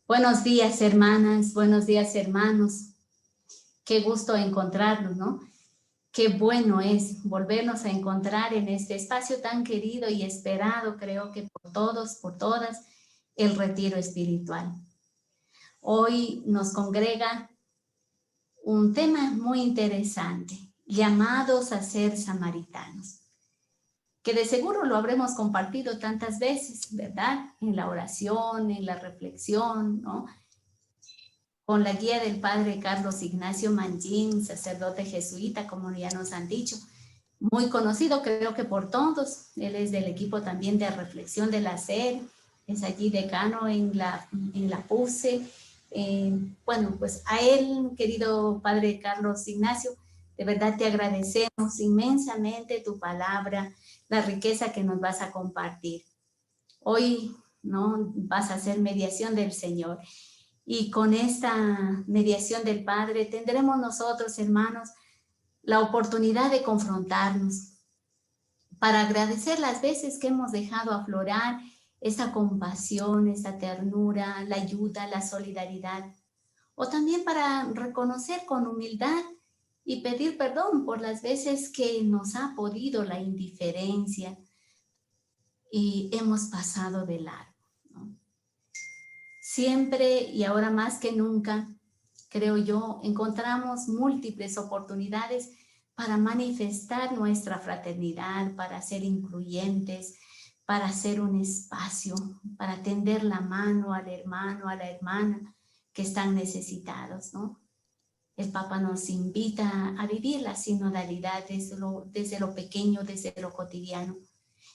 Buenos días, hermanas, buenos días, hermanos. Qué gusto encontrarnos, ¿no? Qué bueno es volvernos a encontrar en este espacio tan querido y esperado, creo que por todos, por todas, el retiro espiritual. Hoy nos congrega un tema muy interesante, llamados a ser samaritanos, que de seguro lo habremos compartido tantas veces, ¿verdad? En la oración, en la reflexión, ¿no? Con la guía del padre Carlos Ignacio Mangín, sacerdote jesuita, como ya nos han dicho, muy conocido creo que por todos. Él es del equipo también de reflexión de la SER, es allí decano en la PUCE. Bueno, pues a él, querido padre Carlos Ignacio, de verdad te agradecemos inmensamente tu palabra, la riqueza que nos vas a compartir. Hoy, ¿no? Vas a hacer mediación del Señor. Y con esta mediación del Padre tendremos nosotros, hermanos, la oportunidad de confrontarnos para agradecer las veces que hemos dejado aflorar esa compasión, esa ternura, la ayuda, la solidaridad. O también para reconocer con humildad y pedir perdón por las veces que nos ha podido la indiferencia y hemos pasado de largo, ¿no? Siempre y ahora más que nunca, creo yo, encontramos múltiples oportunidades para manifestar nuestra fraternidad, para ser incluyentes, para hacer un espacio, para tender la mano al hermano, a la hermana que están necesitados, ¿no? El Papa nos invita a vivir la sinodalidad desde lo pequeño, desde lo cotidiano.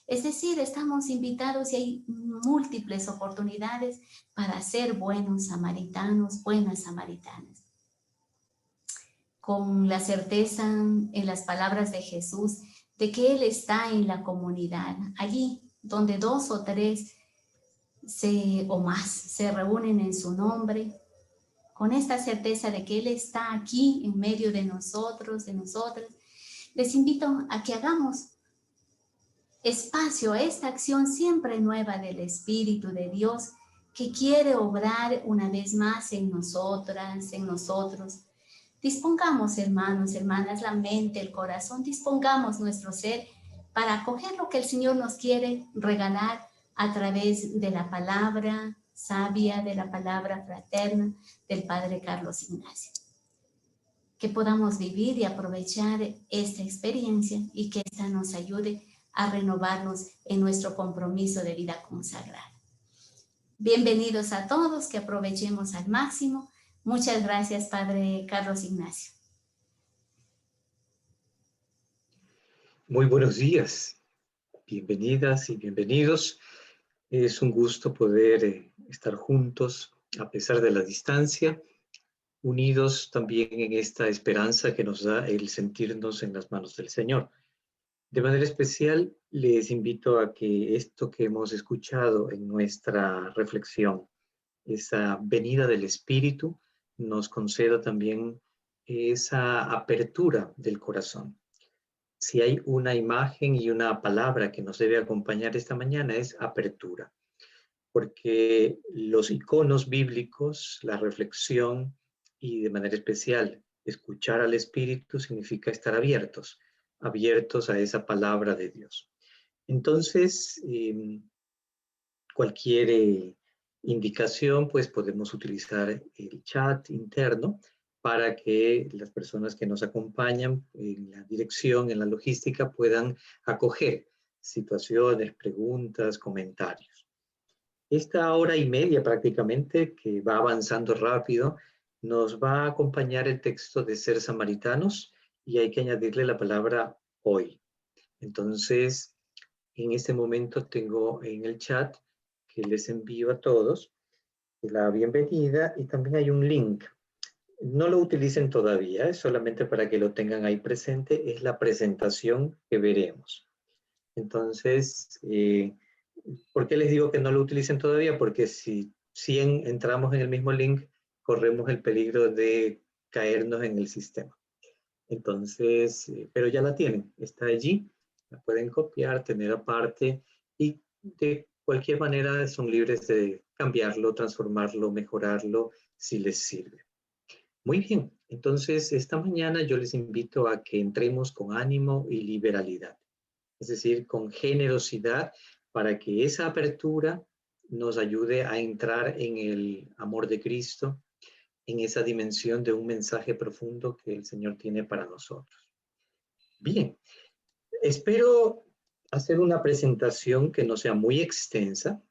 Es decir, estamos invitados y hay múltiples oportunidades para ser buenos samaritanos, buenas samaritanas. Con la certeza en las palabras de Jesús de que Él está en la comunidad, allí donde dos o tres o más se reúnen en su nombre, con esta certeza de que Él está aquí en medio de nosotros, de nosotras, les invito a que hagamos espacio a esta acción siempre nueva del Espíritu de Dios que quiere obrar una vez más en nosotras, en nosotros. Dispongamos, hermanos, hermanas, la mente, el corazón, dispongamos nuestro ser para acoger lo que el Señor nos quiere regalar a través de la palabra sabia, de la palabra fraterna del Padre Carlos Ignacio. Que podamos vivir y aprovechar esta experiencia y que esta nos ayude a renovarnos en nuestro compromiso de vida consagrada. Bienvenidos a todos, que aprovechemos al máximo. Muchas gracias, Padre Carlos Ignacio. Muy buenos días, bienvenidas y bienvenidos. Es un gusto poder estar juntos a pesar de la distancia, unidos también en esta esperanza que nos da el sentirnos en las manos del Señor. De manera especial, les invito a que esto que hemos escuchado en nuestra reflexión, esa venida del Espíritu, nos conceda también esa apertura del corazón. Si hay una imagen y una palabra que nos debe acompañar esta mañana es apertura, porque los iconos bíblicos, la reflexión y de manera especial escuchar al Espíritu significa estar abiertos a esa palabra de Dios. Entonces, cualquier indicación, pues podemos utilizar el chat interno para que las personas que nos acompañan en la dirección, en la logística, puedan acoger situaciones, preguntas, comentarios. Esta hora y media prácticamente, que va avanzando rápido, nos va a acompañar el texto de Ser Samaritanos y hay que añadirle la palabra hoy. Entonces, en este momento tengo en el chat que les envío a todos la bienvenida y también hay un link. No lo utilicen todavía, es solamente para que lo tengan ahí presente, es la presentación que veremos. Entonces, ¿por qué les digo que no lo utilicen todavía? Porque si entramos en el mismo link, corremos el peligro de caernos en el sistema. Entonces, pero ya la tienen, está allí, la pueden copiar, tener aparte y de cualquier manera son libres de cambiarlo, transformarlo, mejorarlo, si les sirve. Muy bien, entonces esta mañana yo les invito a que entremos con ánimo y liberalidad, es decir, con generosidad, para que esa apertura nos ayude a entrar en el amor de Cristo, en esa dimensión de un mensaje profundo que el Señor tiene para nosotros. Bien, espero hacer una presentación que no sea muy extensa.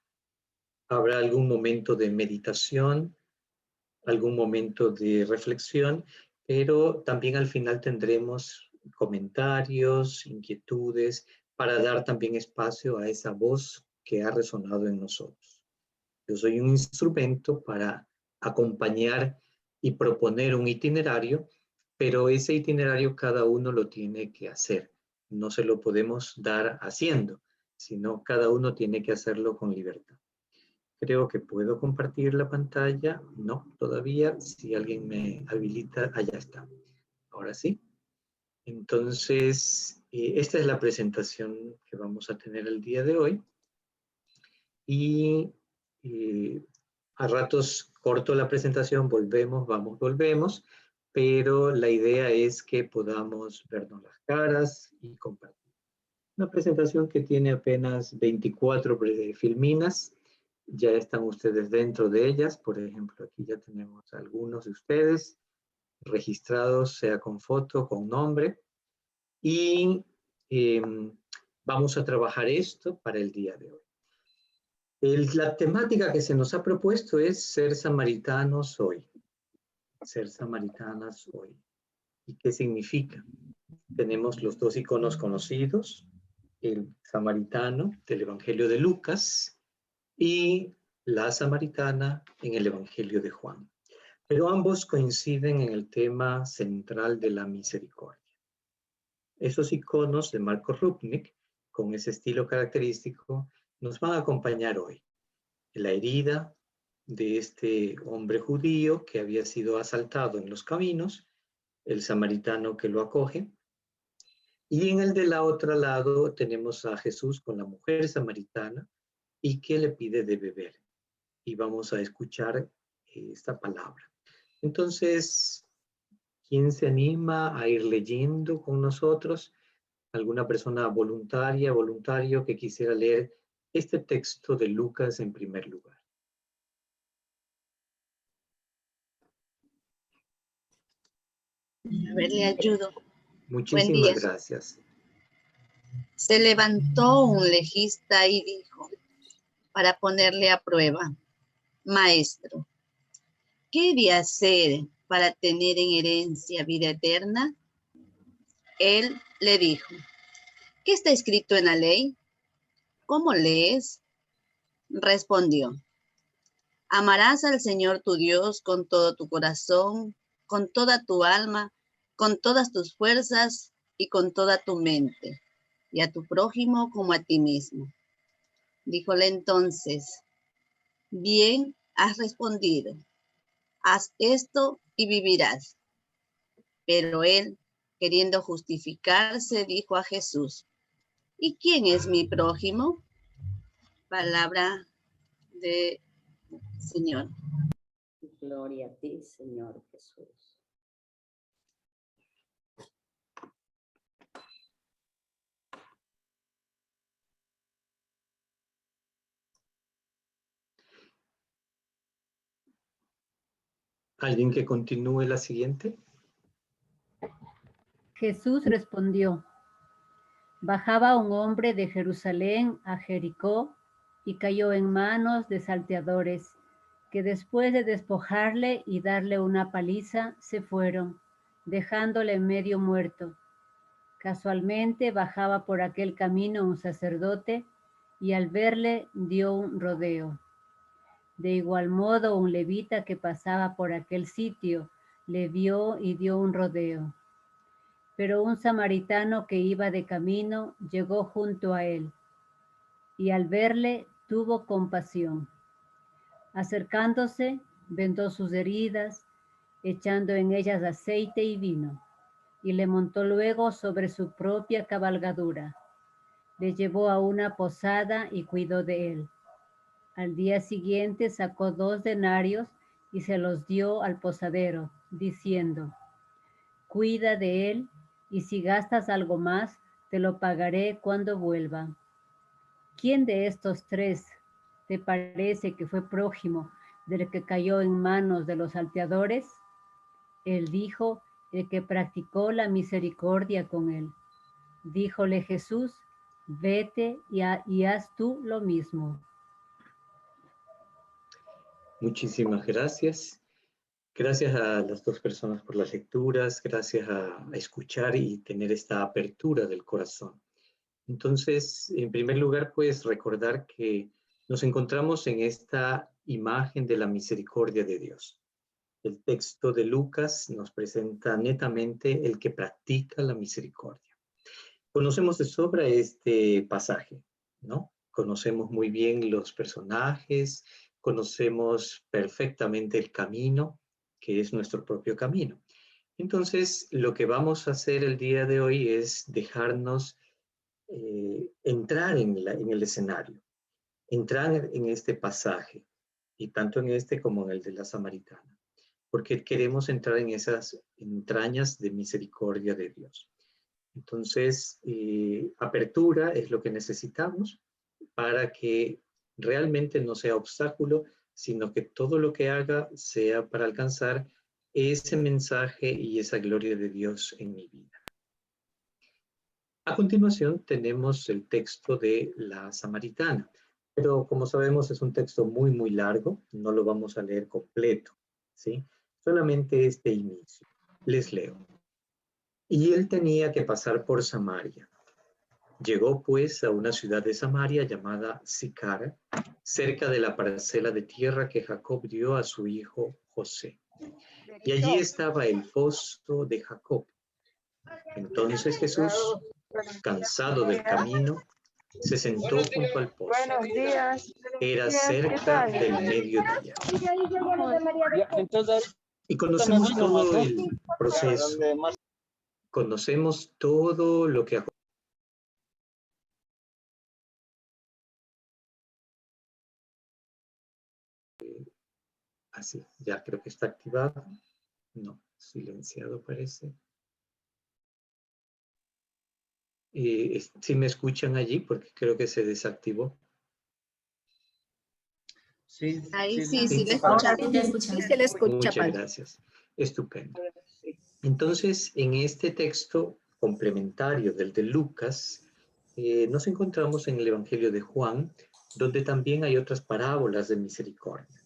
Habrá algún momento de meditación, algún momento de reflexión, pero también al final tendremos comentarios, inquietudes, para dar también espacio a esa voz que ha resonado en nosotros. Yo soy un instrumento para acompañar y proponer un itinerario, pero ese itinerario cada uno lo tiene que hacer. No se lo podemos dar haciendo, sino cada uno tiene que hacerlo con libertad. Creo que puedo compartir la pantalla. No, todavía. Si alguien me habilita, allá está. Ahora sí. Entonces, esta es la presentación que vamos a tener el día de hoy. Y a ratos corto la presentación, volvemos, vamos, volvemos. Pero la idea es que podamos vernos las caras y compartir. Una presentación que tiene apenas 24 filminas. Ya están ustedes dentro de ellas. Por ejemplo, aquí ya tenemos algunos de ustedes registrados, sea con foto, con nombre. Y vamos a trabajar esto para el día de hoy. La temática que se nos ha propuesto es ser samaritanos hoy. Ser samaritanas hoy. ¿Y qué significa? Tenemos los dos iconos conocidos, el samaritano del Evangelio de Lucas y la samaritana en el Evangelio de Juan. Pero ambos coinciden en el tema central de la misericordia. Esos iconos de Marco Rupnik, con ese estilo característico, nos van a acompañar hoy. La herida de este hombre judío que había sido asaltado en los caminos, el samaritano que lo acoge, y en el de la otra lado tenemos a Jesús con la mujer samaritana y que le pide de beber. Y vamos a escuchar esta palabra. Entonces, ¿quién se anima a ir leyendo con nosotros? ¿Alguna persona voluntaria, voluntario que quisiera leer este texto de Lucas en primer lugar? A ver, le ayudo. Buen Muchísimas día. gracias. Se levantó un legista y dijo, para ponerle a prueba, Maestro, ¿qué he de hacer para tener en herencia vida eterna? Él le dijo, ¿qué está escrito en la ley? ¿Cómo lees? Respondió, amarás al Señor tu Dios con todo tu corazón, con toda tu alma, con todas tus fuerzas y con toda tu mente, y a tu prójimo como a ti mismo. Díjole entonces, bien has respondido, haz esto y vivirás. Pero él, queriendo justificarse, dijo a Jesús, ¿y quién es mi prójimo? Palabra del Señor. Gloria a ti, Señor Jesús. ¿Alguien que continúe la siguiente? Jesús respondió, bajaba un hombre de Jerusalén a Jericó y cayó en manos de salteadores, que después de despojarle y darle una paliza, se fueron, dejándole medio muerto. Casualmente bajaba por aquel camino un sacerdote y al verle dio un rodeo. De igual modo, un levita que pasaba por aquel sitio le vio y dio un rodeo. Pero un samaritano que iba de camino llegó junto a él y al verle tuvo compasión. Acercándose, vendó sus heridas, echando en ellas aceite y vino, y le montó luego sobre su propia cabalgadura. Le llevó a una posada y cuidó de él. Al día siguiente sacó 2 denarios y se los dio al posadero, diciendo, cuida de él, y si gastas algo más, te lo pagaré cuando vuelva. ¿Quién de estos 3 te parece que fue prójimo del que cayó en manos de los salteadores? Él dijo, el que practicó la misericordia con él. Díjole Jesús, vete y haz tú lo mismo. Muchísimas gracias. Gracias a las dos personas por las lecturas, gracias a escuchar y tener esta apertura del corazón. Entonces, en primer lugar, pues recordar que nos encontramos en esta imagen de la misericordia de Dios. El texto de Lucas nos presenta netamente el que practica la misericordia. Conocemos de sobra este pasaje, ¿no? Conocemos muy bien los personajes, conocemos perfectamente el camino, que es nuestro propio camino. Entonces, lo que vamos a hacer el día de hoy es dejarnos entrar en el escenario, entrar en este pasaje, y tanto en este como en el de la Samaritana, porque queremos entrar en esas entrañas de misericordia de Dios. Entonces, apertura es lo que necesitamos para que realmente no sea obstáculo, sino que todo lo que haga sea para alcanzar ese mensaje y esa gloria de Dios en mi vida. A continuación tenemos el texto de la Samaritana, pero como sabemos es un texto muy largo, no lo vamos a leer completo, ¿sí? Solamente este inicio. Les leo. Y él tenía que pasar por Samaria. Llegó pues a una ciudad de Samaria llamada Sicar, cerca de la parcela de tierra que Jacob dio a su hijo José. Y allí estaba el foso de Jacob. Entonces Jesús, cansado del camino, se sentó junto al pozo. Buenos días. Era cerca del mediodía. Y conocemos todo el proceso. Conocemos todo lo que así, ya creo que está activado. No, silenciado parece. ¿Sí me escuchan allí? Porque creo que se desactivó. Sí, ahí sí, sí le escuchamos. Sí, te escuchamos. Sí se le escucha. Muchas gracias. Estupendo. Entonces, en este texto complementario del de Lucas, nos encontramos en el Evangelio de Juan, donde también hay otras parábolas de misericordia,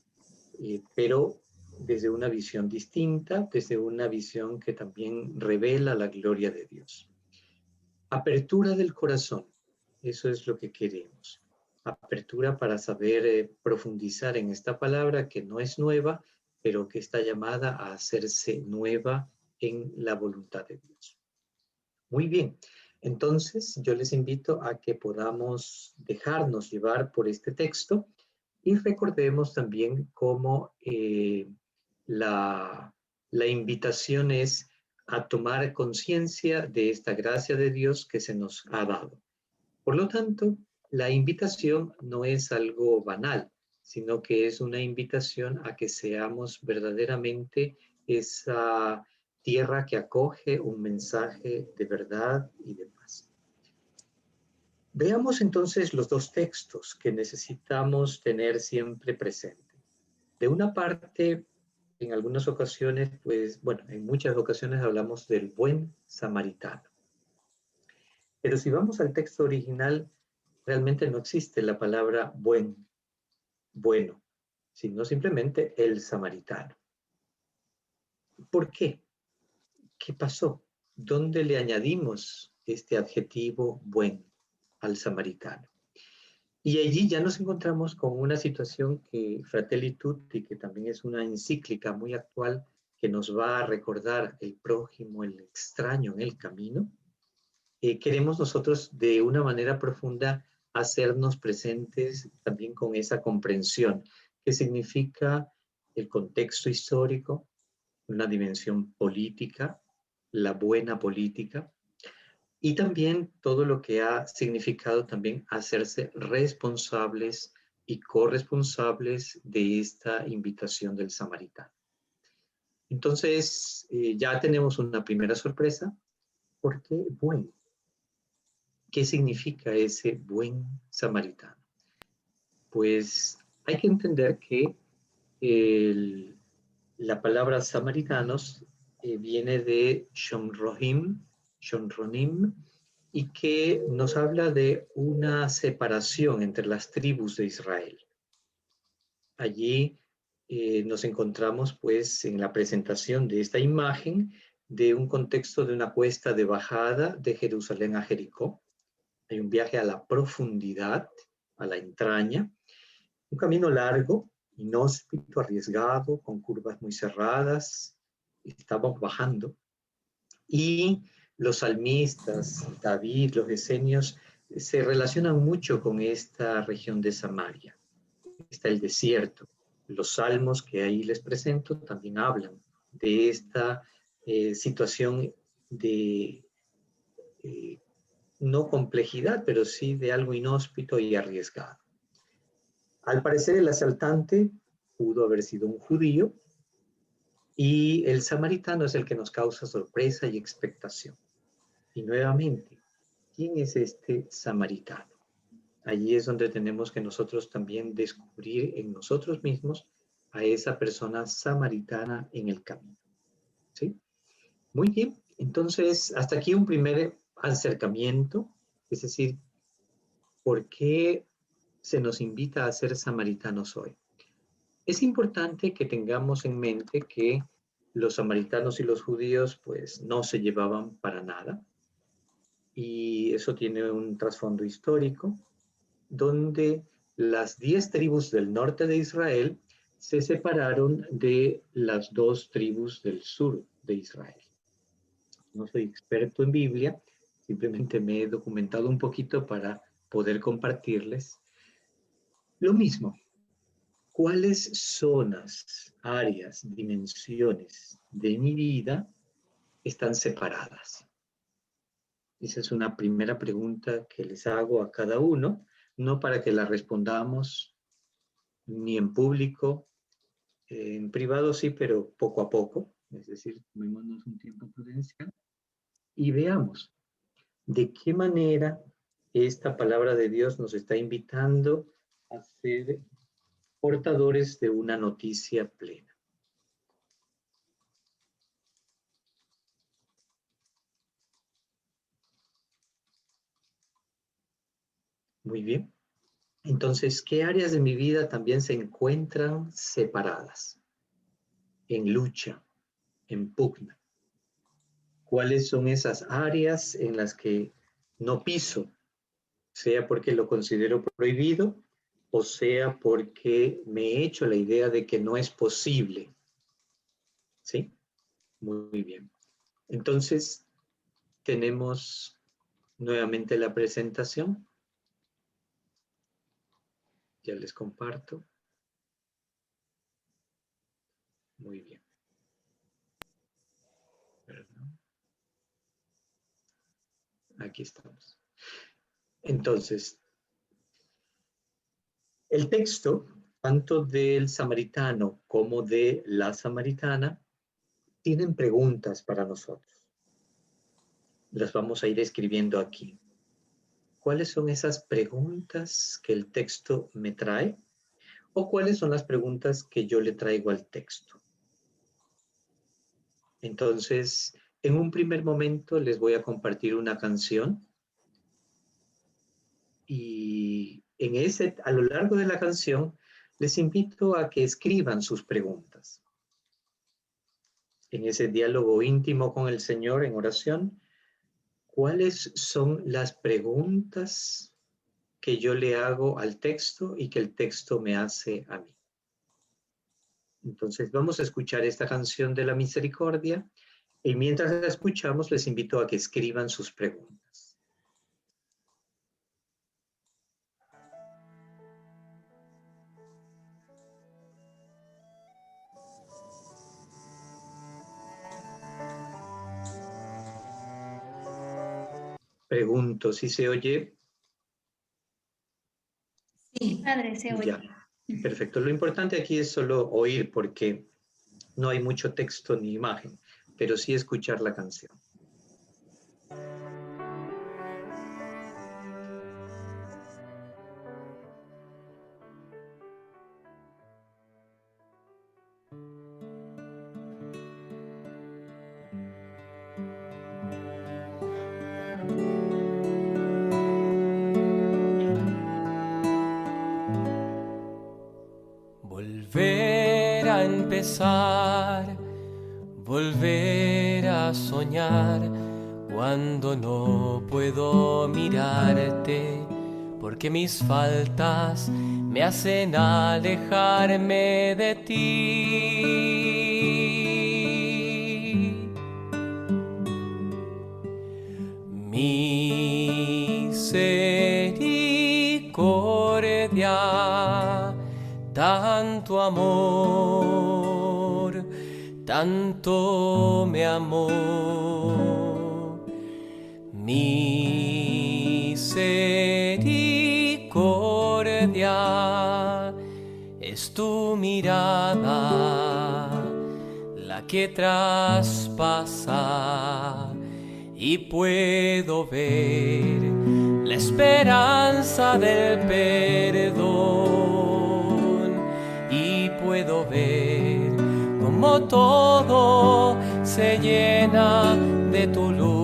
pero desde una visión distinta, desde una visión que también revela la gloria de Dios. Apertura del corazón, eso es lo que queremos. Apertura para saber profundizar en esta palabra que no es nueva, pero que está llamada a hacerse nueva en la voluntad de Dios. Muy bien, entonces yo les invito a que podamos dejarnos llevar por este texto y recordemos también cómo la invitación es a tomar conciencia de esta gracia de Dios que se nos ha dado. Por lo tanto, la invitación no es algo banal, sino que es una invitación a que seamos verdaderamente esa tierra que acoge un mensaje de verdad y de paz. Veamos entonces los dos textos que necesitamos tener siempre presente. De una parte, en algunas ocasiones, pues, bueno, en muchas ocasiones hablamos del buen samaritano. Pero si vamos al texto original, realmente no existe la palabra bueno, sino simplemente el samaritano. ¿Por qué? ¿Qué pasó? ¿Dónde le añadimos este adjetivo buen al samaritano? Y allí ya nos encontramos con una situación que Fratelli Tutti, que también es una encíclica muy actual, que nos va a recordar el prójimo, el extraño en el camino. Queremos nosotros de una manera profunda hacernos presentes también con esa comprensión, que significa el contexto histórico, una dimensión política, la buena política, y también todo lo que ha significado también hacerse responsables y corresponsables de esta invitación del samaritano. Entonces, ya tenemos una primera sorpresa. ¿Por qué buen? ¿Qué significa ese buen samaritano? Pues hay que entender que la palabra samaritanos viene de Shomronim, y que nos habla de una separación entre las tribus de Israel. Allí nos encontramos pues en la presentación de esta imagen de un contexto de una cuesta de bajada de Jerusalén a Jericó. Hay un viaje a la profundidad, a la entraña, un camino largo, inhóspito, arriesgado, con curvas muy cerradas. Estamos bajando. Y los salmistas, David, los esenios, se relacionan mucho con esta región de Samaria. Está el desierto. Los salmos que ahí les presento también hablan de esta situación de no complejidad, pero sí de algo inhóspito y arriesgado. Al parecer el asaltante pudo haber sido un judío y el samaritano es el que nos causa sorpresa y expectación. Y nuevamente, ¿quién es este samaritano? Allí es donde tenemos que nosotros también descubrir en nosotros mismos a esa persona samaritana en el camino. ¿Sí? Muy bien, entonces hasta aquí un primer acercamiento, es decir, ¿por qué se nos invita a ser samaritanos hoy? Es importante que tengamos en mente que los samaritanos y los judíos pues no se llevaban para nada, y eso tiene un trasfondo histórico, donde las 10 tribus del norte de Israel se separaron de las 2 tribus del sur de Israel. No soy experto en Biblia, simplemente me he documentado un poquito para poder compartirles. Lo mismo, ¿cuáles zonas, áreas, dimensiones de mi vida están separadas? Esa es una primera pregunta que les hago a cada uno, no para que la respondamos ni en público, en privado sí, pero poco a poco, es decir, tomémonos un tiempo prudencial y veamos de qué manera esta palabra de Dios nos está invitando a ser portadores de una noticia plena. Muy bien. Entonces, ¿qué áreas de mi vida también se encuentran separadas? En lucha, en pugna. ¿Cuáles son esas áreas en las que no piso? Sea porque lo considero prohibido o sea porque me he hecho la idea de que no es posible. ¿Sí? Muy bien. Entonces, tenemos nuevamente la presentación. Ya les comparto. Muy bien. Perdón. Aquí estamos. Entonces, el texto, tanto del samaritano como de la samaritana, tienen preguntas para nosotros. Las vamos a ir escribiendo aquí. ¿Cuáles son esas preguntas que el texto me trae? ¿O cuáles son las preguntas que yo le traigo al texto? Entonces, en un primer momento les voy a compartir una canción y a lo largo de la canción les invito a que escriban sus preguntas. En ese diálogo íntimo con el Señor en oración, ¿cuáles son las preguntas que yo le hago al texto y que el texto me hace a mí? Entonces vamos a escuchar esta canción de la misericordia y mientras la escuchamos les invito a que escriban sus preguntas. Pregunto, ¿si se oye? Sí, Padre, se oye. Ya, perfecto. Lo importante aquí es solo oír porque no hay mucho texto ni imagen, pero sí escuchar la canción. Volver a empezar, volver a soñar, cuando no puedo mirarte, porque mis faltas me hacen alejarme de ti. Misericordia, tanto amor, tanto me amó. Misericordia, es tu mirada la que traspasa y puedo ver la esperanza del perdón y puedo ver cómo todo se llena de tu luz.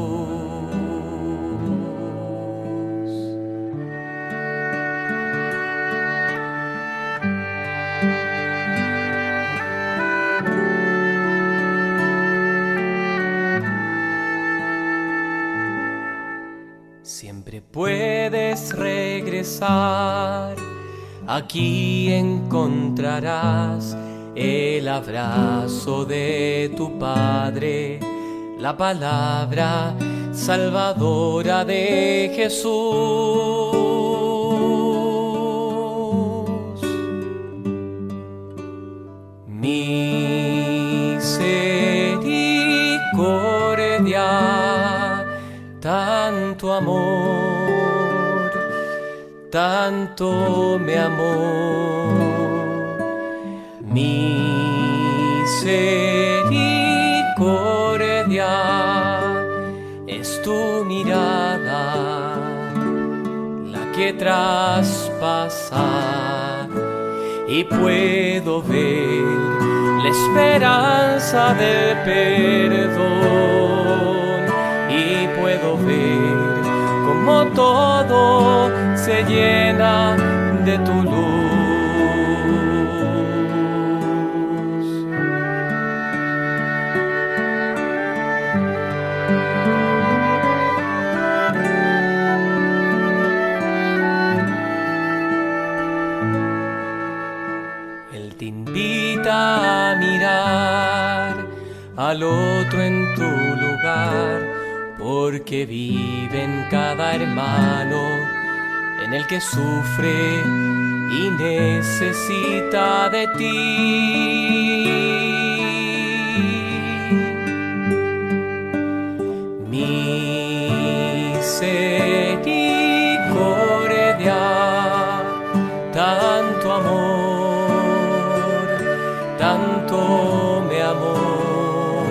Siempre puedes regresar, aquí encontrarás el abrazo de tu Padre, la palabra salvadora de Jesús. Misericordia, tanto amor, tanto me amó. Misericordia, es tu mirada la que traspasa y puedo ver la esperanza del perdón y puedo ver cómo todo se llena de tu luz. Él te invita a mirar al otro en tu lugar, porque vive en cada hermano en el que sufre y necesita de ti. Misericordia, tanto amor, tanto me amó.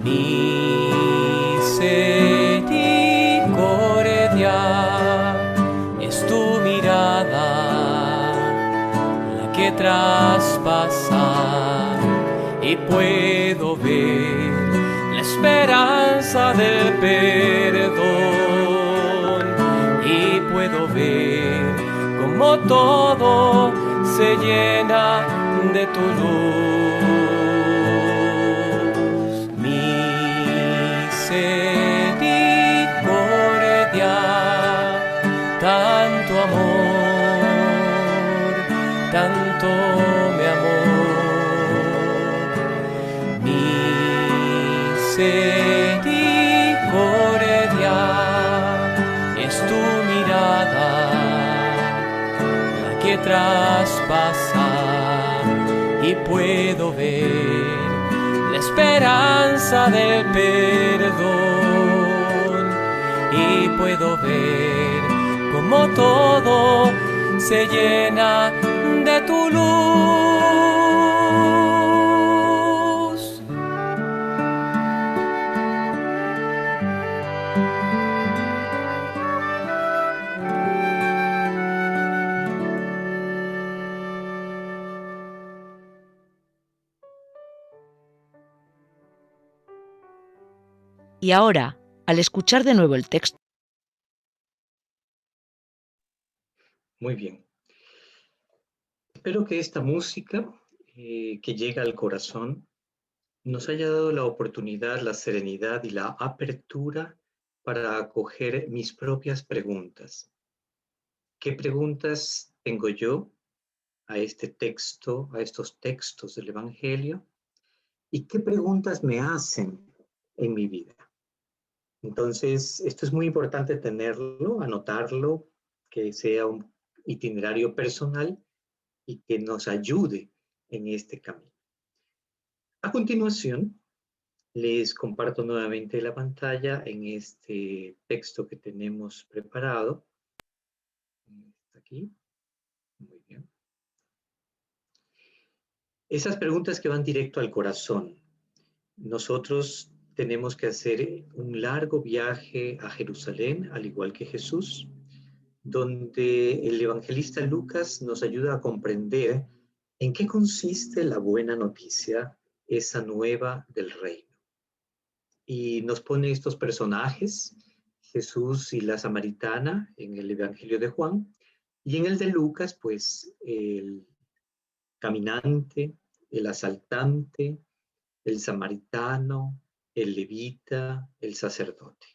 Misericordia, es tu mirada la que traspasa y puedo ver la esperanza del perdón y puedo ver cómo todo se llena de tu luz. Misericordia, tanto amor, tanto me amó. Misericordia, es tu mirada la que traspasa y puedo ver la esperanza del perdón y puedo ver cómo todo se llena de tu luz. Y ahora, al escuchar de nuevo el texto. Muy bien. Espero que esta música que llega al corazón nos haya dado la oportunidad, la serenidad y la apertura para acoger mis propias preguntas. ¿Qué preguntas tengo yo a este texto, a estos textos del Evangelio? ¿Y qué preguntas me hacen en mi vida? Entonces, esto es muy importante tenerlo, anotarlo, que sea un itinerario personal y que nos ayude en este camino. A continuación, les comparto nuevamente la pantalla en este texto que tenemos preparado. Está aquí. Muy bien. Esas preguntas que van directo al corazón. Nosotros tenemos que hacer un largo viaje a Jerusalén, al igual que Jesús, donde el evangelista Lucas nos ayuda a comprender en qué consiste la buena noticia, esa nueva del reino. Y nos pone estos personajes, Jesús y la samaritana, en el Evangelio de Juan, y en el de Lucas, pues el caminante, el asaltante, el samaritano, el levita, el sacerdote.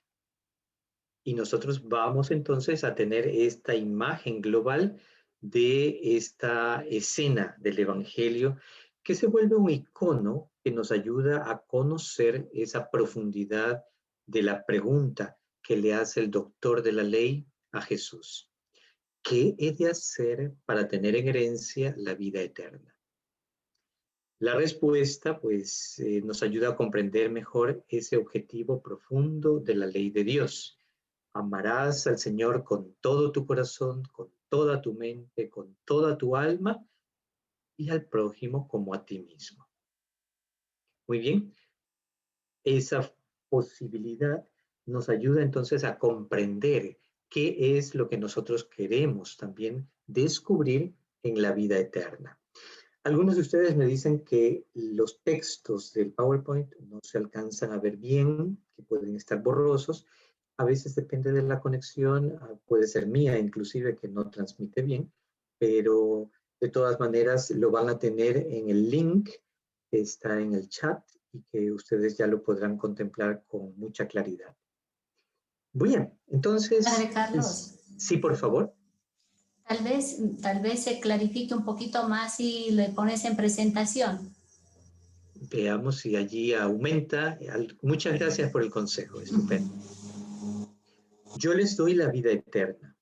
Y nosotros vamos entonces a tener esta imagen global de esta escena del Evangelio que se vuelve un icono que nos ayuda a conocer esa profundidad de la pregunta que le hace el doctor de la ley a Jesús. ¿Qué he de hacer para tener en herencia la vida eterna? La respuesta, pues, nos ayuda a comprender mejor ese objetivo profundo de la ley de Dios. Amarás al Señor con todo tu corazón, con toda tu mente, con toda tu alma y al prójimo como a ti mismo. Muy bien, esa posibilidad nos ayuda entonces a comprender qué es lo que nosotros queremos también descubrir en la vida eterna. Algunos de ustedes me dicen que los textos del PowerPoint no se alcanzan a ver bien, que pueden estar borrosos. A veces depende de la conexión, puede ser mía inclusive que no transmite bien, pero de todas maneras lo van a tener en el link que está en el chat y que ustedes ya lo podrán contemplar con mucha claridad. Bien, entonces, Padre Carlos. Sí, por favor. Tal vez se clarifique un poquito más si le pones en presentación. Veamos si allí aumenta. Muchas gracias por el consejo, estupendo. Yo les doy la vida eterna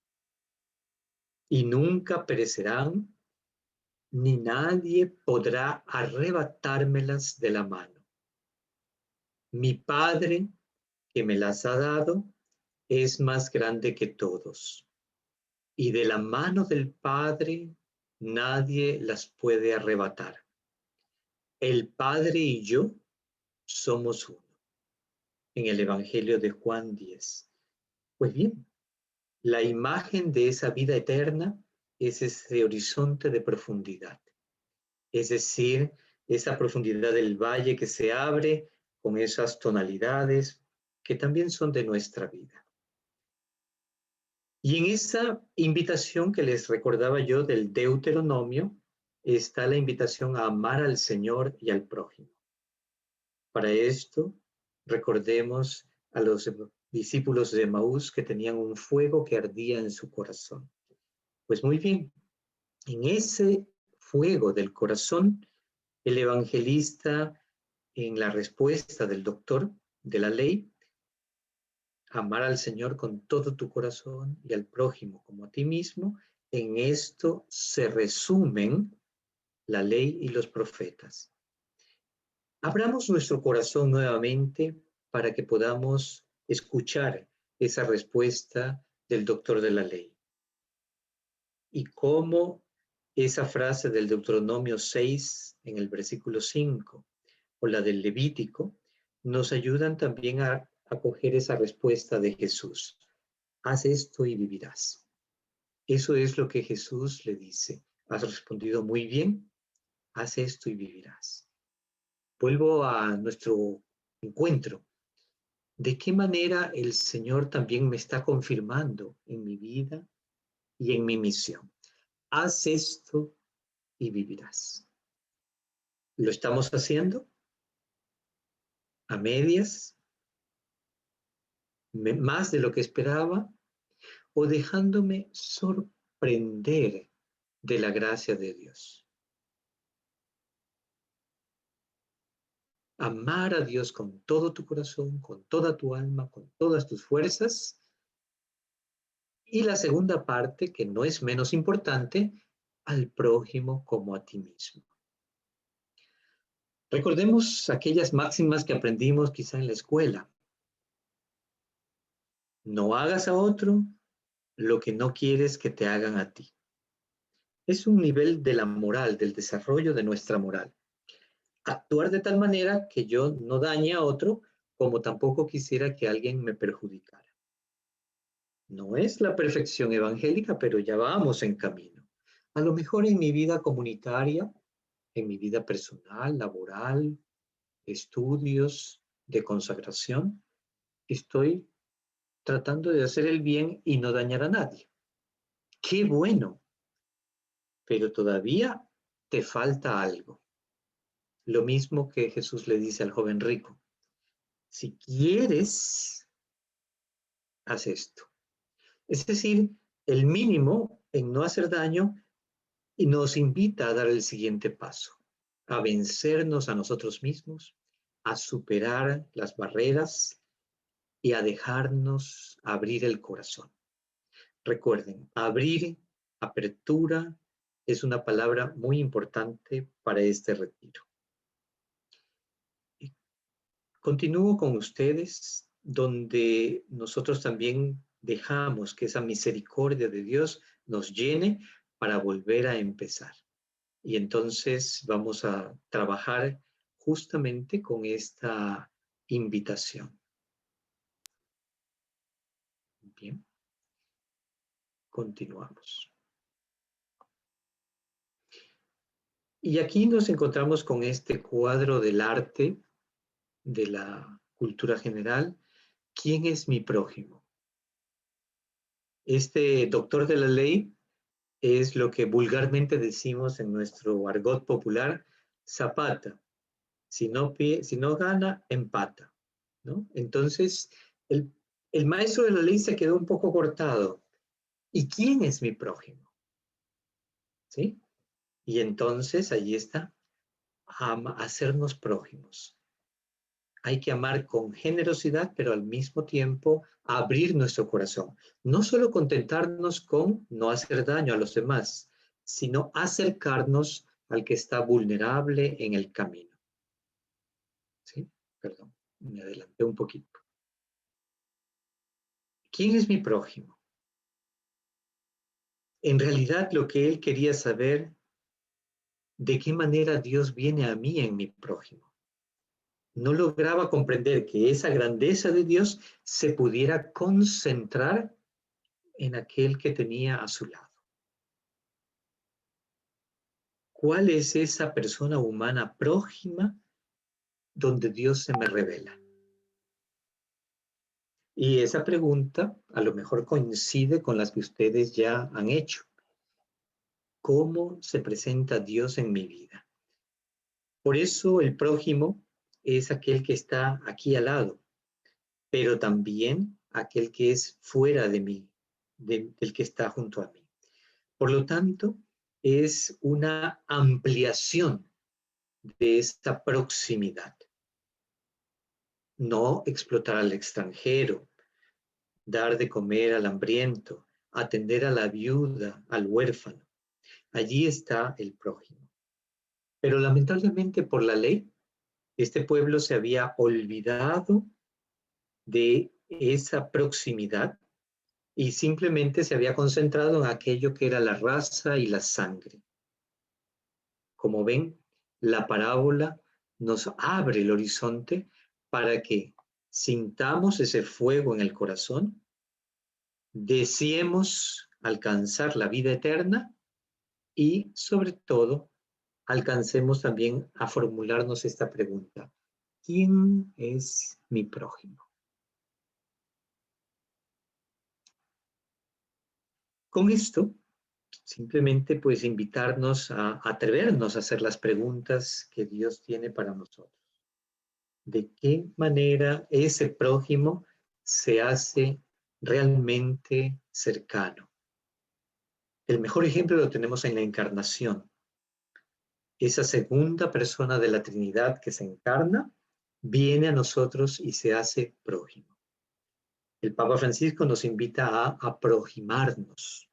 y nunca perecerán, ni nadie podrá arrebatármelas de la mano. Mi Padre, que me las ha dado, es más grande que todos, y de la mano del Padre nadie las puede arrebatar. El Padre y yo somos uno. En el Evangelio de Juan 10. Pues bien, la imagen de esa vida eterna es ese horizonte de profundidad. Es decir, esa profundidad del valle que se abre con esas tonalidades que también son de nuestra vida. Y en esa invitación que les recordaba yo del Deuteronomio, está la invitación a amar al Señor y al prójimo. Para esto, recordemos a los discípulos de Emaús que tenían un fuego que ardía en su corazón. Pues muy bien, en ese fuego del corazón, el evangelista, en la respuesta del doctor de la ley, amar al Señor con todo tu corazón y al prójimo como a ti mismo, en esto se resumen la ley y los profetas. Abramos nuestro corazón nuevamente para que podamos escuchar esa respuesta del doctor de la ley. y cómo esa frase del Deuteronomio 6 en el versículo 5 o la del Levítico nos ayudan también a acoger esa respuesta de Jesús. Haz esto y vivirás. Eso es lo que Jesús le dice. Has respondido muy bien, haz esto y vivirás. Vuelvo a nuestro encuentro. ¿De qué manera el Señor también me está confirmando en mi vida y en mi misión? Haz esto y vivirás. ¿Lo estamos haciendo? ¿A medias? ¿Más de lo que esperaba? ¿O dejándome sorprender de la gracia de Dios? Amar a Dios con todo tu corazón, con toda tu alma, con todas tus fuerzas. Y la segunda parte, que no es menos importante, al prójimo como a ti mismo. Recordemos aquellas máximas que aprendimos quizá en la escuela. No hagas a otro lo que no quieres que te hagan a ti. Es un nivel de la moral, del desarrollo de nuestra moral. Actuar de tal manera que yo no dañe a otro, como tampoco quisiera que alguien me perjudicara. No es la perfección evangélica, pero ya vamos en camino. A lo mejor en mi vida comunitaria, en mi vida personal, laboral, estudios, de consagración, estoy tratando de hacer el bien y no dañar a nadie. ¡Qué bueno! Pero todavía te falta algo. Lo mismo que Jesús le dice al joven rico. Si quieres, haz esto. Es decir, el mínimo en no hacer daño y nos invita a dar el siguiente paso, a vencernos a nosotros mismos, a superar las barreras y a dejarnos abrir el corazón. Recuerden, abrir, apertura, es una palabra muy importante para este retiro. Continúo con ustedes, donde nosotros también dejamos que esa misericordia de Dios nos llene para volver a empezar. Y entonces vamos a trabajar justamente con esta invitación. Bien. Continuamos. Y aquí nos encontramos con este cuadro del arte de la cultura general. ¿Quién es mi prójimo? Este doctor de la ley es lo que vulgarmente decimos en nuestro argot popular, zapata. Si no gana, empata, ¿no? Entonces, el maestro de la ley se quedó un poco cortado. ¿Y quién es mi prójimo? ¿Sí? Y entonces, allí está, hacernos prójimos. Hay que amar con generosidad, pero al mismo tiempo abrir nuestro corazón. No solo contentarnos con no hacer daño a los demás, sino acercarnos al que está vulnerable en el camino. ¿Sí? Perdón, me adelanté un poquito. ¿Quién es mi prójimo? En realidad lo que él quería saber, de qué manera Dios viene a mí en mi prójimo. No lograba comprender que esa grandeza de Dios se pudiera concentrar en aquel que tenía a su lado. ¿Cuál es esa persona humana prójima donde Dios se me revela? Y esa pregunta a lo mejor coincide con las que ustedes ya han hecho. ¿Cómo se presenta Dios en mi vida? Por eso el prójimo es aquel que está aquí al lado, pero también aquel que es fuera de mí, del que está junto a mí. Por lo tanto, es una ampliación de esta proximidad. No explotar al extranjero, dar de comer al hambriento, atender a la viuda, al huérfano. Allí está el prójimo. Pero lamentablemente por la ley, este pueblo se había olvidado de esa proximidad y simplemente se había concentrado en aquello que era la raza y la sangre. Como ven, la parábola nos abre el horizonte para que sintamos ese fuego en el corazón, deseemos alcanzar la vida eterna y, sobre todo, alcancemos también a formularnos esta pregunta: ¿quién es mi prójimo? Con esto, simplemente pues invitarnos a atrevernos a hacer las preguntas que Dios tiene para nosotros. ¿De qué manera ese prójimo se hace realmente cercano? El mejor ejemplo lo tenemos en la encarnación. Esa segunda persona de la Trinidad que se encarna, viene a nosotros y se hace prójimo. El Papa Francisco nos invita a aproximarnos,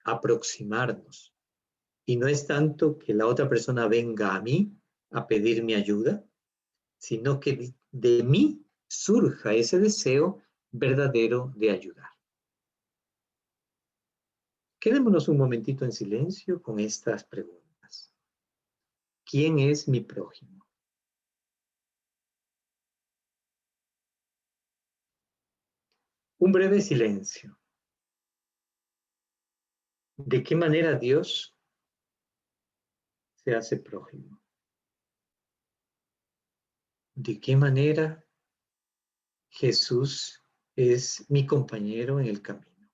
aproximarnos. Y no es tanto que la otra persona venga a mí a pedir mi ayuda, sino que de mí surja ese deseo verdadero de ayudar. Quedémonos un momentito en silencio con estas preguntas. ¿Quién es mi prójimo? Un breve silencio. ¿De qué manera Dios se hace prójimo? ¿De qué manera Jesús es mi compañero en el camino?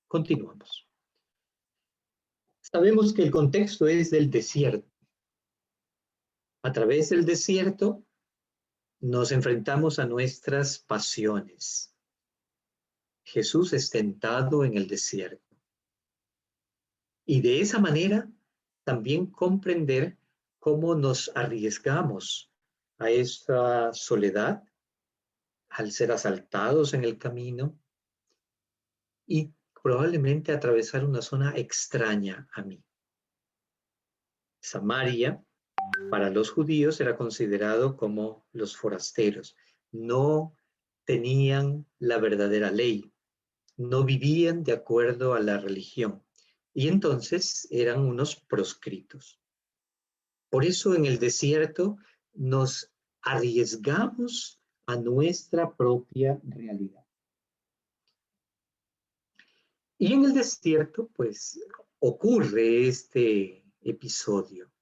Continuamos. Sabemos que el contexto es del desierto. A través del desierto nos enfrentamos a nuestras pasiones. Jesús es tentado en el desierto. Y de esa manera también comprender cómo nos arriesgamos a esta soledad, al ser asaltados en el camino y probablemente atravesar una zona extraña a mí. Samaria, para los judíos, era considerado como los forasteros. No tenían la verdadera ley, no vivían de acuerdo a la religión y entonces eran unos proscritos. Por eso en el desierto nos arriesgamos a nuestra propia realidad. Y en el desierto, pues, ocurre este episodio.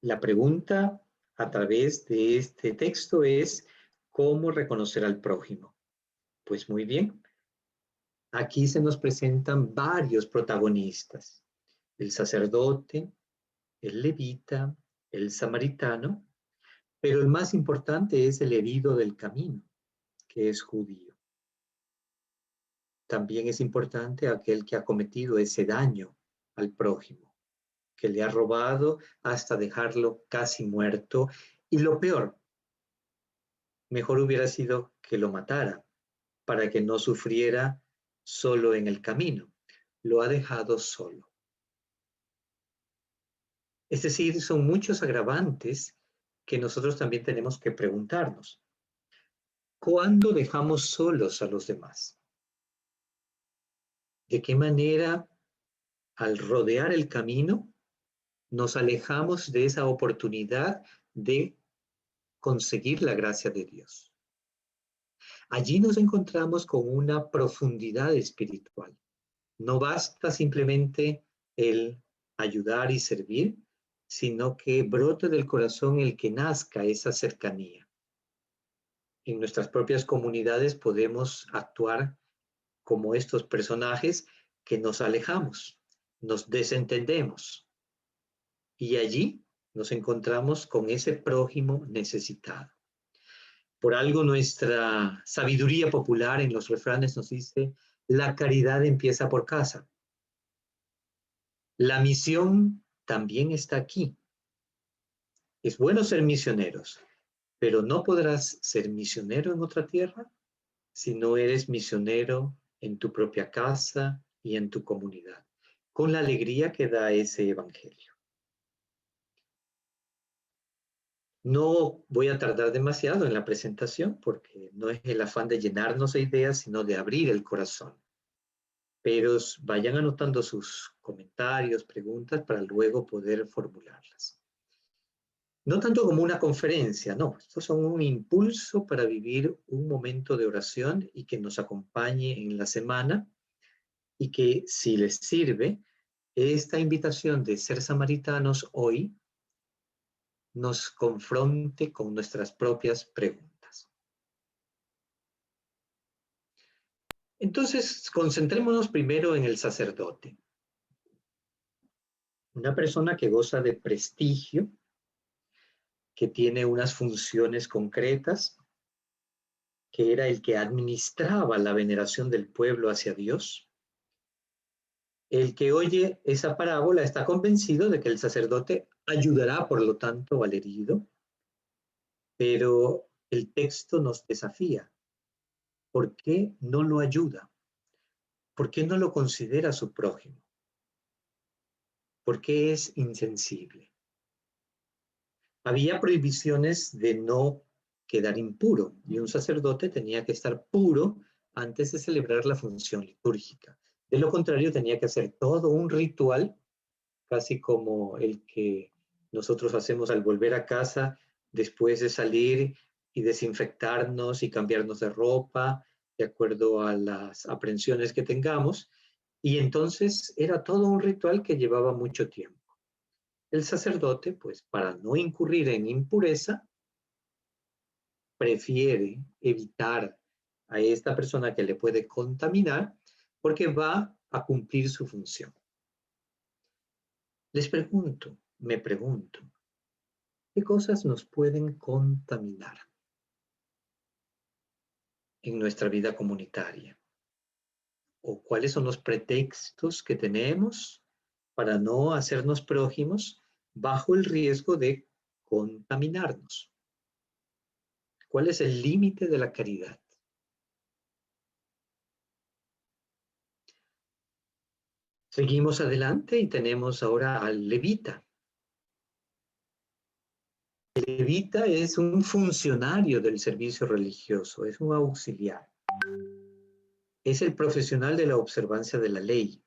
La pregunta a través de este texto es: ¿cómo reconocer al prójimo? Pues muy bien, aquí se nos presentan varios protagonistas: el sacerdote, el levita, el samaritano, pero el más importante es el herido del camino, que es judío. También es importante aquel que ha cometido ese daño al prójimo, que le ha robado hasta dejarlo casi muerto. Y lo peor, mejor hubiera sido que lo matara para que no sufriera solo en el camino. Lo ha dejado solo. Es decir, son muchos agravantes que nosotros también tenemos que preguntarnos. ¿Cuándo dejamos solos a los demás? ¿De qué manera, al rodear el camino, nos alejamos de esa oportunidad de conseguir la gracia de Dios? Allí nos encontramos con una profundidad espiritual. No basta simplemente el ayudar y servir, sino que brote del corazón el que nazca esa cercanía. En nuestras propias comunidades podemos actuar como estos personajes que nos alejamos, nos desentendemos. Y allí nos encontramos con ese prójimo necesitado. Por algo nuestra sabiduría popular en los refranes nos dice: la caridad empieza por casa. La misión también está aquí. Es bueno ser misioneros, pero no podrás ser misionero en otra tierra si no eres misionero en tu propia casa y en tu comunidad, con la alegría que da ese evangelio. No voy a tardar demasiado en la presentación porque no es el afán de llenarnos de ideas, sino de abrir el corazón. Pero vayan anotando sus comentarios, preguntas, para luego poder formularlas. No tanto como una conferencia, no. Estos son un impulso para vivir un momento de oración y que nos acompañe en la semana y que, si les sirve, esta invitación de ser samaritanos hoy nos confronte con nuestras propias preguntas. Entonces, concentrémonos primero en el sacerdote. Una persona que goza de prestigio, que tiene unas funciones concretas, que era el que administraba la veneración del pueblo hacia Dios. El que oye esa parábola está convencido de que el sacerdote ayudará, por lo tanto, al herido, pero el texto nos desafía. ¿Por qué no lo ayuda? ¿Por qué no lo considera su prójimo? ¿Por qué es insensible? Había prohibiciones de no quedar impuro y un sacerdote tenía que estar puro antes de celebrar la función litúrgica. De lo contrario, tenía que hacer todo un ritual, casi como el que nosotros hacemos al volver a casa después de salir y desinfectarnos y cambiarnos de ropa de acuerdo a las aprensiones que tengamos. Y entonces era todo un ritual que llevaba mucho tiempo. El sacerdote, pues para no incurrir en impureza, prefiere evitar a esta persona que le puede contaminar porque va a cumplir su función. Me pregunto, ¿qué cosas nos pueden contaminar en nuestra vida comunitaria? ¿O cuáles son los pretextos que tenemos para no hacernos prójimos bajo el riesgo de contaminarnos? ¿Cuál es el límite de la caridad? Seguimos adelante y tenemos ahora al levita. El levita es un funcionario del servicio religioso, es un auxiliar. Es el profesional de la observancia de la ley.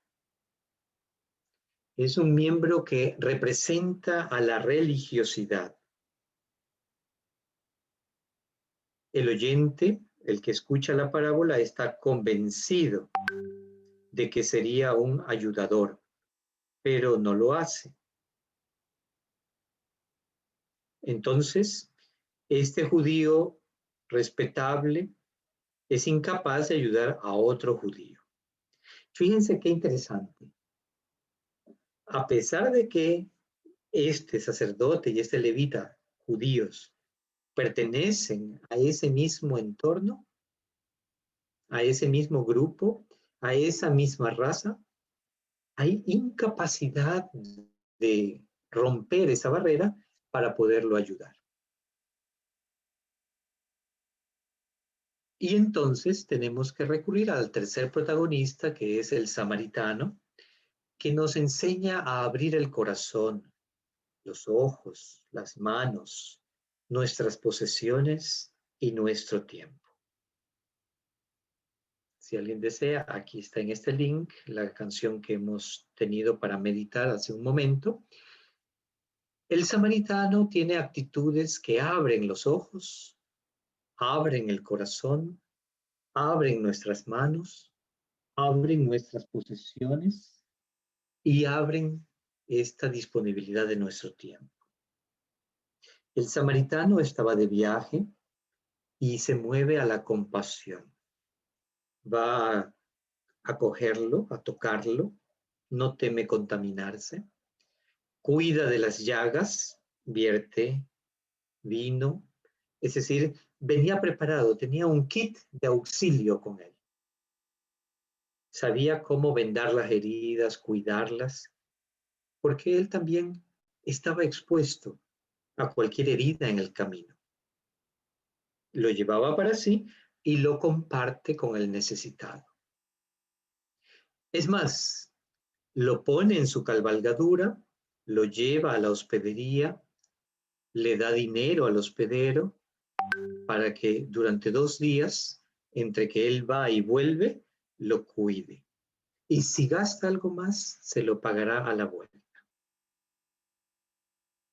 Es un miembro que representa a la religiosidad. El oyente, el que escucha la parábola, está convencido de que sería un ayudador, pero no lo hace. Entonces, este judío respetable es incapaz de ayudar a otro judío. Fíjense qué interesante. A pesar de que este sacerdote y este levita judíos pertenecen a ese mismo entorno, a ese mismo grupo, a esa misma raza, hay incapacidad de romper esa barrera para poderlo ayudar. Y entonces tenemos que recurrir al tercer protagonista, que es el samaritano, que nos enseña a abrir el corazón, los ojos, las manos, nuestras posesiones y nuestro tiempo. Si alguien desea, aquí está en este link la canción que hemos tenido para meditar hace un momento. El samaritano tiene actitudes que abren los ojos, abren el corazón, abren nuestras manos, abren nuestras posesiones y abren esta disponibilidad de nuestro tiempo. El samaritano estaba de viaje y se mueve a la compasión. Va a acogerlo, a tocarlo, no teme contaminarse, cuida de las llagas, vierte vino, es decir, venía preparado, tenía un kit de auxilio con él. Sabía cómo vendar las heridas, cuidarlas, porque él también estaba expuesto a cualquier herida en el camino. Lo llevaba para sí y lo comparte con el necesitado. Es más, lo pone en su cabalgadura, lo lleva a la hospedería le da dinero al hospedero para que durante 2 días, entre que él va y vuelve, lo cuide. Y si gasta algo más, se lo pagará a la vuelta.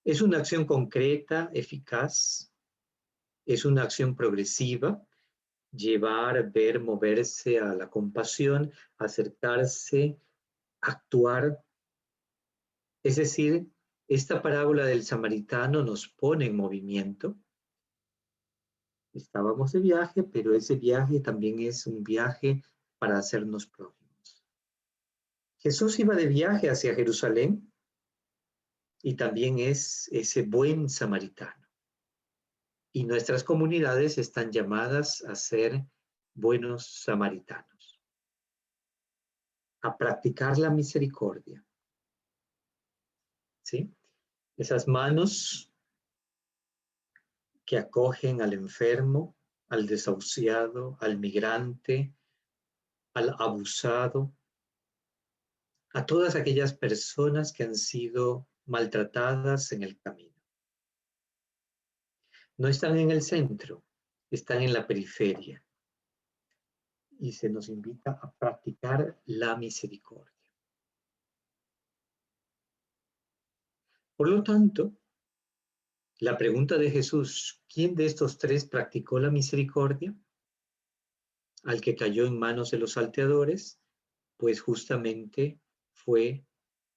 Es una acción concreta, eficaz, es una acción progresiva, llevar, ver, moverse a la compasión, acercarse, actuar. Es decir, esta parábola del samaritano nos pone en movimiento. Estábamos de viaje, pero ese viaje también es un viaje para hacernos prójimos. Jesús iba de viaje hacia Jerusalén y también es ese buen samaritano. Y nuestras comunidades están llamadas a ser buenos samaritanos, a practicar la misericordia. ¿Sí? Esas manos que acogen al enfermo, al desahuciado, al migrante, al abusado, a todas aquellas personas que han sido maltratadas en el camino. No están en el centro, están en la periferia. Y se nos invita a practicar la misericordia. Por lo tanto, la pregunta de Jesús, ¿quién de estos tres practicó la misericordia? Al que cayó en manos de los salteadores, pues justamente fue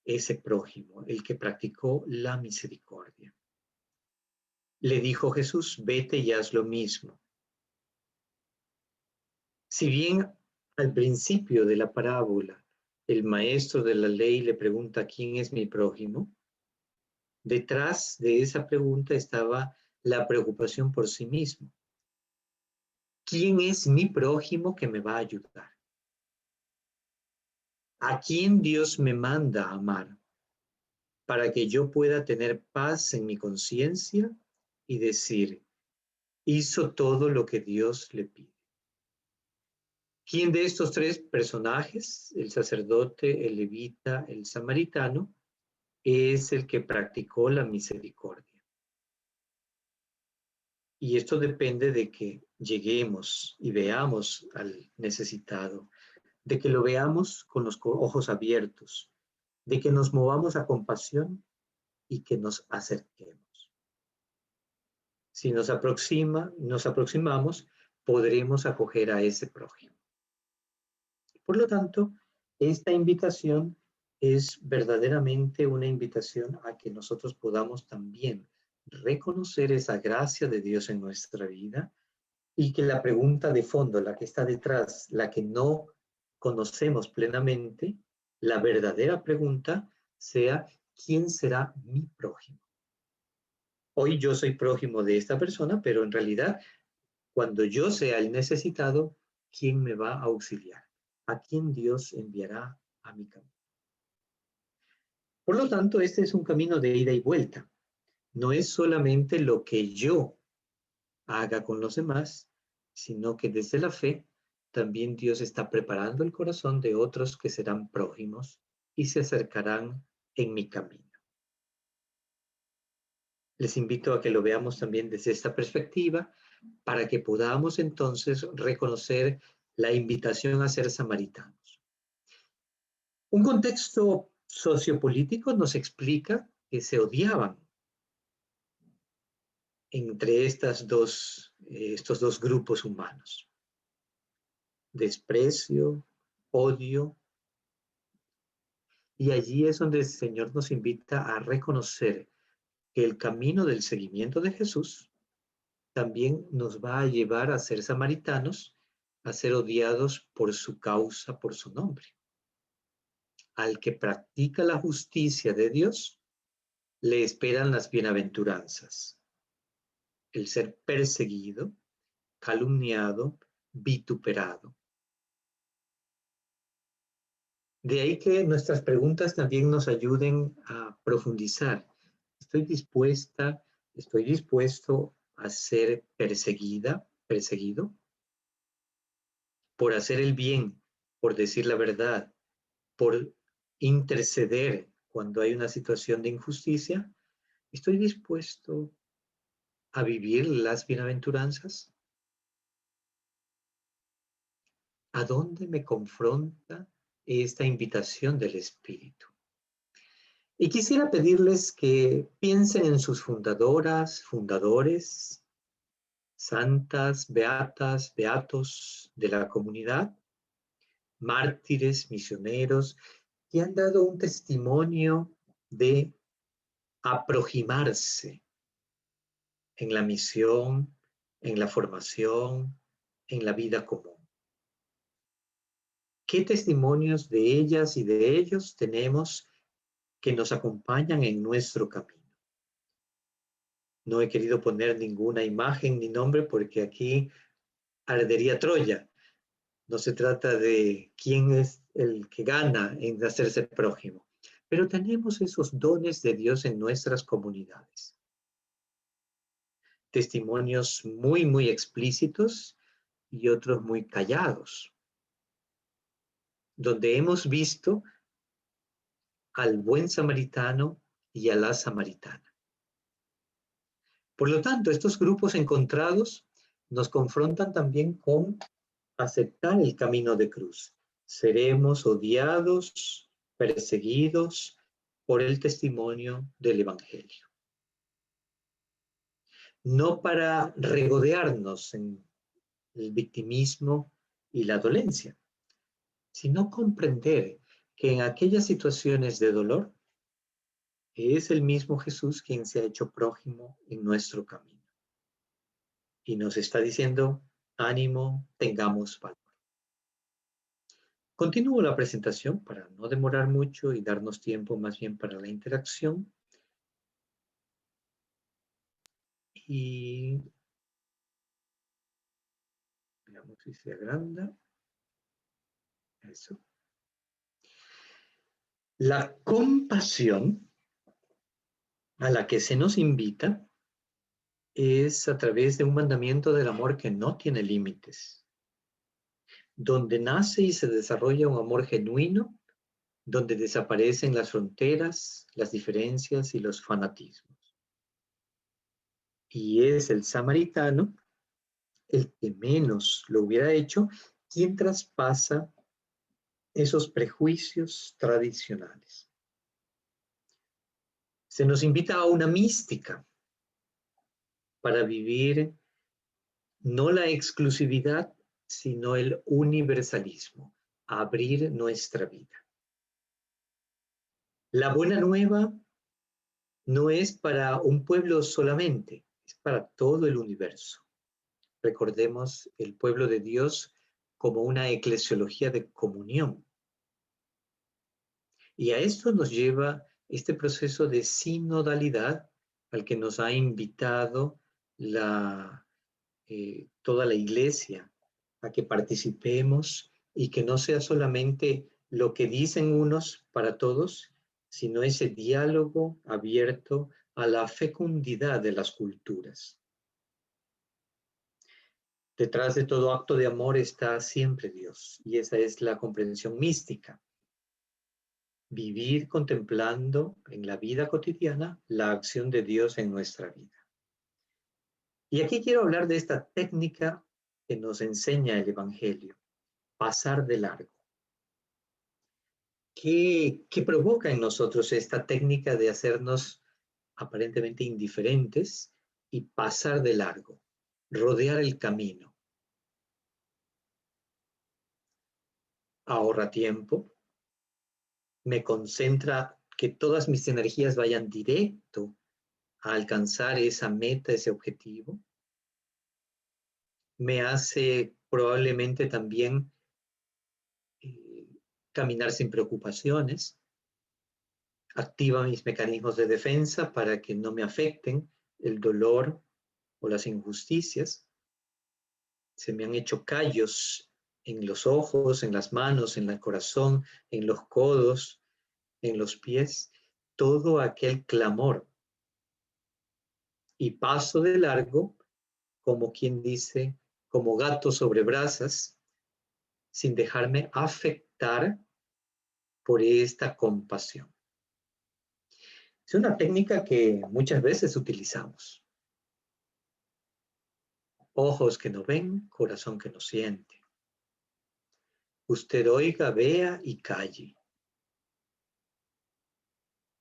ese prójimo, el que practicó la misericordia. Le dijo Jesús, vete y haz lo mismo. Si bien al principio de la parábola el maestro de la ley le pregunta ¿quién es mi prójimo? Detrás de esa pregunta estaba la preocupación por sí mismo. ¿Quién es mi prójimo que me va a ayudar? ¿A quién Dios me manda a amar para que yo pueda tener paz en mi conciencia y decir, hizo todo lo que Dios le pide? ¿Quién de estos tres personajes, el sacerdote, el levita, el samaritano, es el que practicó la misericordia? Y esto depende de que lleguemos y veamos al necesitado, de que lo veamos con los ojos abiertos, de que nos movamos a compasión y que nos acerquemos. Si nos aproximamos, podremos acoger a ese prójimo. Por lo tanto, esta invitación es verdaderamente una invitación a que nosotros podamos también reconocer esa gracia de Dios en nuestra vida y que la pregunta de fondo, la que está detrás, la que no conocemos plenamente, la verdadera pregunta sea, ¿quién será mi prójimo? Hoy yo soy prójimo de esta persona, pero en realidad, cuando yo sea el necesitado, ¿quién me va a auxiliar? ¿A quién Dios enviará a mi camino? Por lo tanto, este es un camino de ida y vuelta. No es solamente lo que yo haga con los demás, sino que desde la fe también Dios está preparando el corazón de otros que serán prójimos y se acercarán en mi camino. Les invito a que lo veamos también desde esta perspectiva para que podamos entonces reconocer la invitación a ser samaritanos. Un contexto sociopolítico nos explica que se odiaban entre estos dos grupos humanos. Desprecio, odio. Y allí es donde el Señor nos invita a reconocer que el camino del seguimiento de Jesús también nos va a llevar a ser samaritanos, a ser odiados por su causa, por su nombre. Al que practica la justicia de Dios, le esperan las bienaventuranzas. El ser perseguido, calumniado, vituperado. De ahí que nuestras preguntas también nos ayuden a profundizar. ¿Estoy dispuesto a ser perseguido? Por hacer el bien, por decir la verdad, por interceder cuando hay una situación de injusticia. ¿Estoy dispuesto a vivir las bienaventuranzas? ¿A dónde me confronta esta invitación del Espíritu? Y quisiera pedirles que piensen en sus fundadoras, fundadores, santas, beatas, beatos de la comunidad, mártires, misioneros, que han dado un testimonio de aproximarse en la misión, en la formación, en la vida común. ¿Qué testimonios de ellas y de ellos tenemos que nos acompañan en nuestro camino? No he querido poner ninguna imagen ni nombre porque aquí ardería Troya. No se trata de quién es el que gana en hacerse prójimo, pero tenemos esos dones de Dios en nuestras comunidades. Testimonios muy, muy explícitos y otros muy callados, donde hemos visto al buen samaritano y a la samaritana. Por lo tanto, estos grupos encontrados nos confrontan también con aceptar el camino de cruz. Seremos odiados, perseguidos por el testimonio del Evangelio. No para regodearnos en el victimismo y la dolencia, sino comprender que en aquellas situaciones de dolor es el mismo Jesús quien se ha hecho prójimo en nuestro camino. Y nos está diciendo, ánimo, tengamos valor. Continúo la presentación para no demorar mucho y darnos tiempo más bien para la interacción. Y veamos si se agranda. Eso. La compasión a la que se nos invita es a través de un mandamiento del amor que no tiene límites, donde nace y se desarrolla un amor genuino, donde desaparecen las fronteras, las diferencias y los fanatismos. Y es el samaritano, el que menos lo hubiera hecho, quien traspasa esos prejuicios tradicionales. Se nos invita a una mística para vivir no la exclusividad, sino el universalismo, abrir nuestra vida. La buena nueva no es para un pueblo solamente, es para todo el universo. Recordemos el pueblo de Dios como una eclesiología de comunión. Y a esto nos lleva este proceso de sinodalidad al que nos ha invitado toda la iglesia a que participemos y que no sea solamente lo que dicen unos para todos, sino ese diálogo abierto a la fecundidad de las culturas. Detrás de todo acto de amor está siempre Dios, y esa es la comprensión mística. Vivir contemplando en la vida cotidiana la acción de Dios en nuestra vida. Y aquí quiero hablar de esta técnica que nos enseña el Evangelio, pasar de largo. ¿Qué provoca en nosotros esta técnica de hacernos aparentemente indiferentes y pasar de largo, rodear el camino? Ahorra tiempo, me concentra que todas mis energías vayan directo a alcanzar esa meta, ese objetivo. Me hace probablemente también caminar sin preocupaciones. Activa mis mecanismos de defensa para que no me afecten el dolor o las injusticias. Se me han hecho callos en los ojos, en las manos, en el corazón, en los codos, en los pies, todo aquel clamor. Y paso de largo, como quien dice, como gato sobre brasas, sin dejarme afectar por esta compasión. Es una técnica que muchas veces utilizamos. ojos que no ven, corazón que no siente. Usted oiga, vea y calle.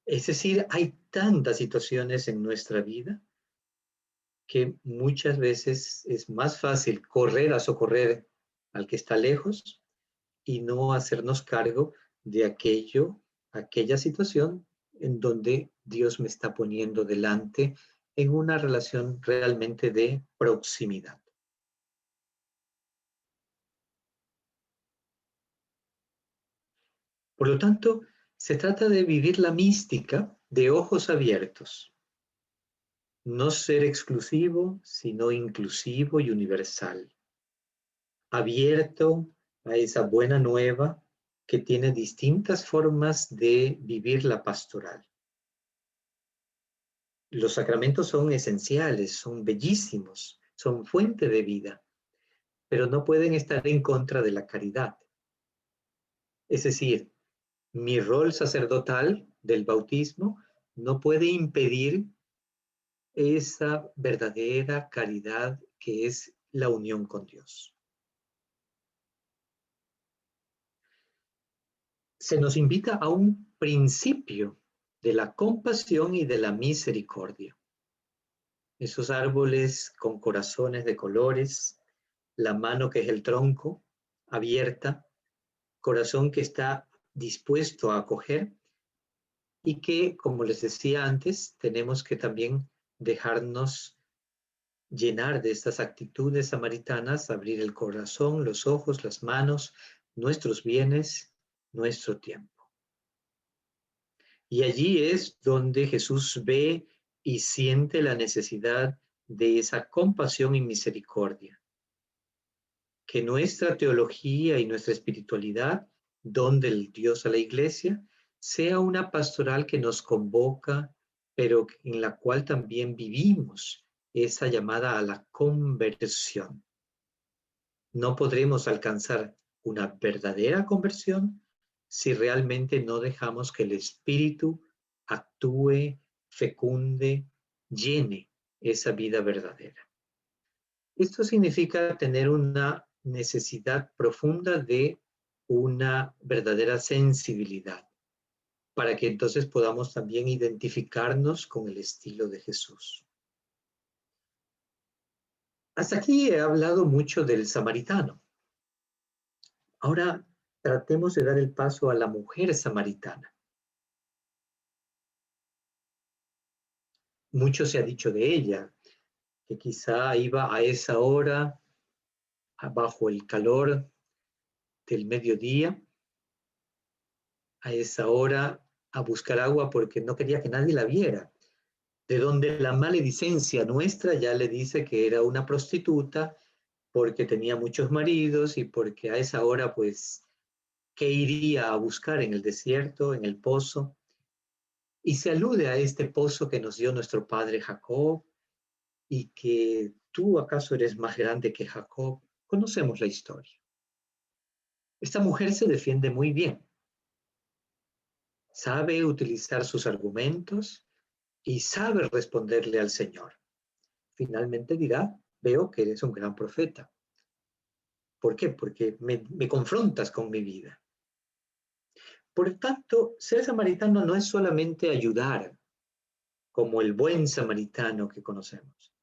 Es decir, hay tantas situaciones en nuestra vida que muchas veces es más fácil correr a socorrer al que está lejos y no hacernos cargo de aquella situación en donde Dios me está poniendo delante en una relación realmente de proximidad. Por lo tanto, se trata de vivir la mística de ojos abiertos. No ser exclusivo, sino inclusivo y universal. Abierto a esa buena nueva que tiene distintas formas de vivir la pastoral. Los sacramentos son esenciales, son bellísimos, son fuente de vida, pero no pueden estar en contra de la caridad. Es decir, mi rol sacerdotal del bautismo no puede impedir esa verdadera caridad que es la unión con Dios. Se nos invita a un principio de la compasión y de la misericordia. Esos árboles con corazones de colores, la mano que es el tronco, abierta, corazón que está dispuesto a acoger y que, como les decía antes, tenemos que también dejarnos llenar de estas actitudes samaritanas, abrir el corazón, los ojos, las manos, nuestros bienes, nuestro tiempo. Y allí es donde Jesús ve y siente la necesidad de esa compasión y misericordia. Que nuestra teología y nuestra espiritualidad, don del Dios a la Iglesia, sea una pastoral que nos convoca, pero en la cual también vivimos esa llamada a la conversión. No podremos alcanzar una verdadera conversión si realmente no dejamos que el Espíritu actúe, fecunde, llene esa vida verdadera. Esto significa tener una necesidad profunda de una verdadera sensibilidad, para que entonces podamos también identificarnos con el estilo de Jesús. Hasta aquí he hablado mucho del samaritano. Ahora tratemos de dar el paso a la mujer samaritana. Mucho se ha dicho de ella, que quizá iba a esa hora, bajo el calor del mediodía, a esa hora a buscar agua porque no quería que nadie la viera. De donde la maledicencia nuestra ya le dice que era una prostituta porque tenía muchos maridos y porque a esa hora, pues, ¿qué iría a buscar en el desierto, en el pozo? Y se alude a este pozo que nos dio nuestro padre Jacob y que tú acaso eres más grande que Jacob. Conocemos la historia. Esta mujer se defiende muy bien. Sabe utilizar sus argumentos y sabe responderle al Señor. Finalmente dirá, veo que eres un gran profeta. ¿Por qué? Porque me confrontas con mi vida. Por tanto, ser samaritano no es solamente ayudar, como el buen samaritano que conocemos.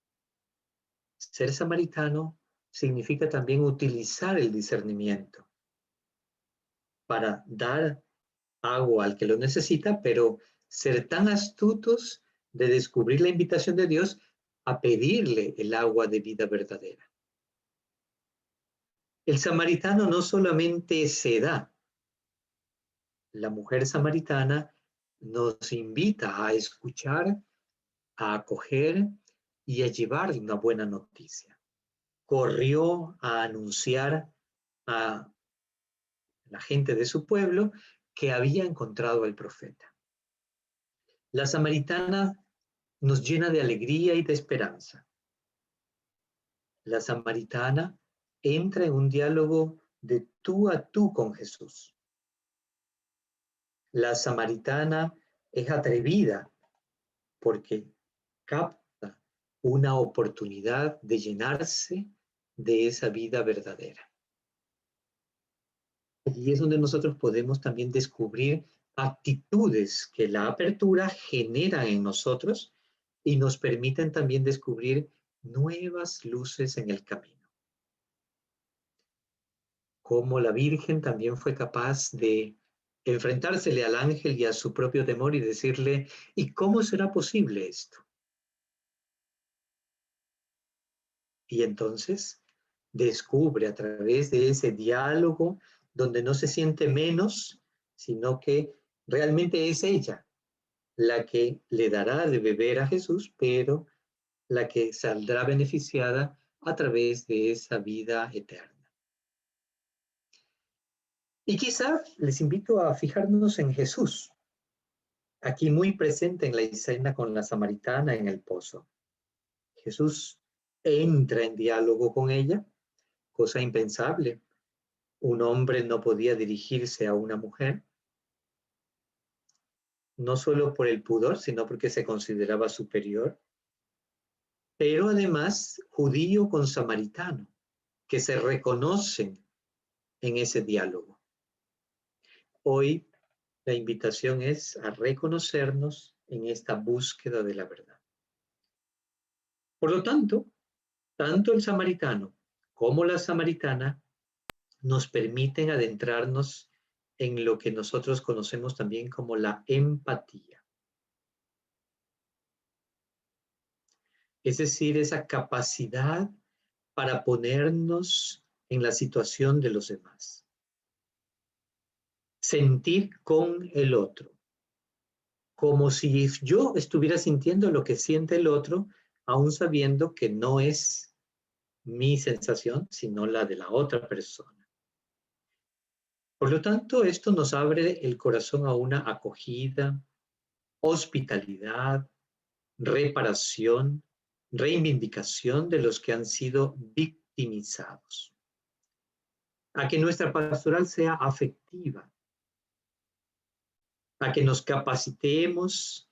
Ser samaritano significa también utilizar el discernimiento para dar agua al que lo necesita, pero ser tan astutos de descubrir la invitación de Dios a pedirle el agua de vida verdadera. El samaritano no solamente se da, la mujer samaritana nos invita a escuchar, a acoger y a llevar una buena noticia. Corrió a anunciar a la gente de su pueblo que había encontrado al profeta. La samaritana nos llena de alegría y de esperanza. La samaritana entra en un diálogo de tú a tú con Jesús. La samaritana es atrevida porque capta una oportunidad de llenarse de esa vida verdadera. Y es donde nosotros podemos también descubrir actitudes que la apertura genera en nosotros y nos permiten también descubrir nuevas luces en el camino. Como la Virgen también fue capaz de enfrentársele al ángel y a su propio temor y decirle, ¿y cómo será posible esto? Y entonces descubre a través de ese diálogo donde no se siente menos, sino que realmente es ella la que le dará de beber a Jesús, pero la que saldrá beneficiada a través de esa vida eterna. Y quizá les invito a fijarnos en Jesús, aquí muy presente en la escena con la samaritana en el pozo. Jesús entra en diálogo con ella, cosa impensable. Un hombre no podía dirigirse a una mujer, no solo por el pudor, sino porque se consideraba superior, pero además judío con samaritano, que se reconocen en ese diálogo. Hoy la invitación es a reconocernos en esta búsqueda de la verdad. Por lo tanto, tanto el samaritano como la samaritana nos permiten adentrarnos en lo que nosotros conocemos también como la empatía. Es decir, esa capacidad para ponernos en la situación de los demás. Sentir con el otro, como si yo estuviera sintiendo lo que siente el otro, aún sabiendo que no es mi sensación, sino la de la otra persona. Por lo tanto, esto nos abre el corazón a una acogida, hospitalidad, reparación, reivindicación de los que han sido victimizados. A que nuestra pastoral sea afectiva, a que nos capacitemos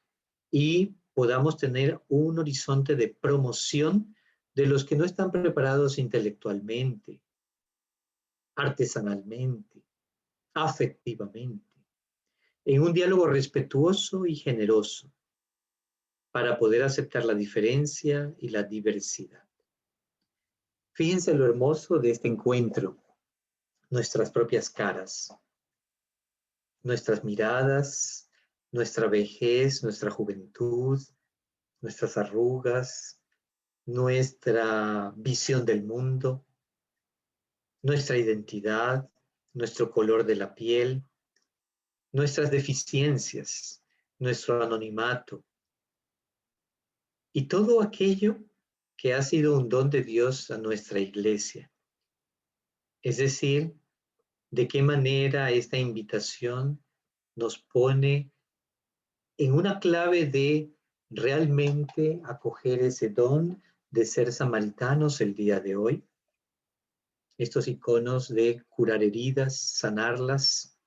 y podamos tener un horizonte de promoción de los que no están preparados intelectualmente, artesanalmente, afectivamente, en un diálogo respetuoso y generoso para poder aceptar la diferencia y la diversidad. Fíjense lo hermoso de este encuentro, nuestras propias caras, nuestras miradas, nuestra vejez, nuestra juventud, nuestras arrugas, nuestra visión del mundo, nuestra identidad, nuestro color de la piel, nuestras deficiencias, nuestro anonimato y todo aquello que ha sido un don de Dios a nuestra iglesia. Es decir, de qué manera esta invitación nos pone en una clave de realmente acoger ese don de ser samaritanos el día de hoy. Estos iconos de curar heridas, sanarlas,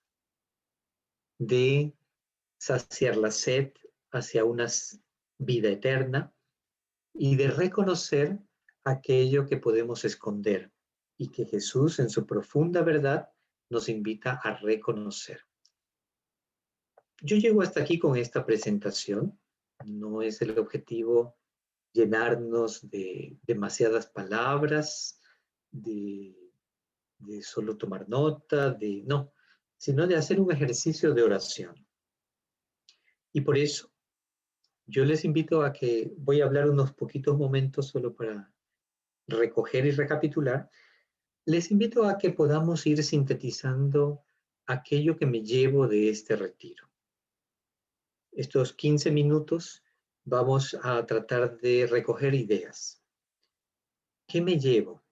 de saciar la sed hacia una vida eterna y de reconocer aquello que podemos esconder y que Jesús en su profunda verdad nos invita a reconocer. Yo llego hasta aquí con esta presentación. No es el objetivo llenarnos de demasiadas palabras, de solo tomar nota, no, sino de hacer un ejercicio de oración. Y por eso yo les invito a que voy a hablar unos poquitos momentos solo para recoger y recapitular. Les invito a que podamos ir sintetizando aquello que me llevo de este retiro. Estos 15 minutos vamos a tratar de recoger ideas. ¿Qué me llevo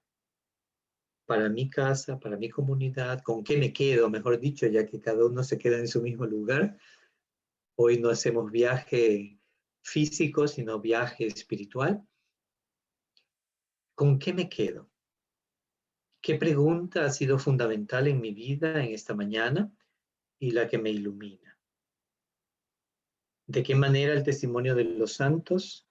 para mi casa, para mi comunidad? ¿Con qué me quedo, mejor dicho, ya que cada uno se queda en su mismo lugar? Hoy no hacemos viaje físico, sino viaje espiritual. ¿Con qué me quedo? ¿Qué pregunta ha sido fundamental en mi vida en esta mañana y la que me ilumina? ¿De qué manera el testimonio de los santos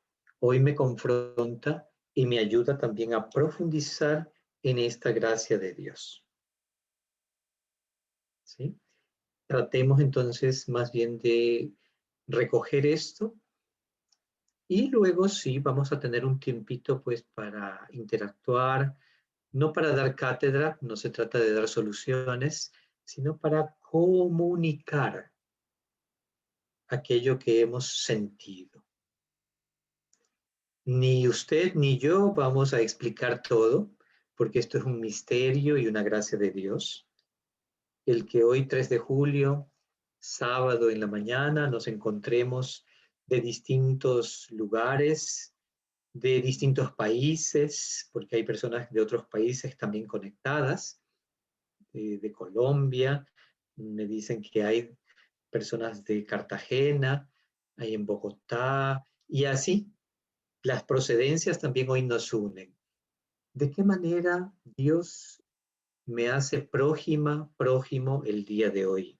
hoy me confronta y me ayuda también a profundizar en esta gracia de Dios. ¿Sí? Tratemos entonces más bien de recoger esto y luego sí vamos a tener un tiempito pues para interactuar, no para dar cátedra, no se trata de dar soluciones, sino para comunicar aquello que hemos sentido. Ni usted ni yo vamos a explicar todo, porque esto es un misterio y una gracia de Dios. El que hoy 3 de julio, sábado en la mañana, nos encontremos de distintos lugares, de distintos países, porque hay personas de otros países también conectadas, de Colombia, me dicen que hay personas de Cartagena, hay en Bogotá, y así. Las procedencias también hoy nos unen. ¿De qué manera Dios me hace prójimo el día de hoy?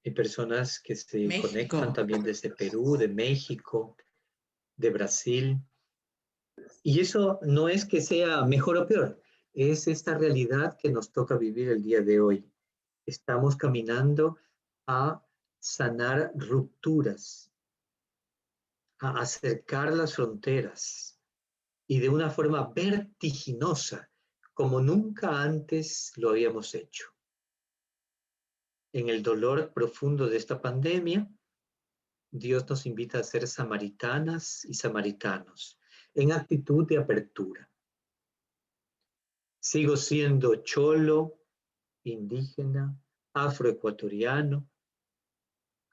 Hay personas que se conectan también desde Perú, de México, de Brasil. Y eso no es que sea mejor o peor, es esta realidad que nos toca vivir el día de hoy. Estamos caminando a sanar rupturas, a acercar las fronteras y de una forma vertiginosa, como nunca antes lo habíamos hecho. En el dolor profundo de esta pandemia, Dios nos invita a ser samaritanas y samaritanos, en actitud de apertura. Sigo siendo cholo, indígena, afroecuatoriano,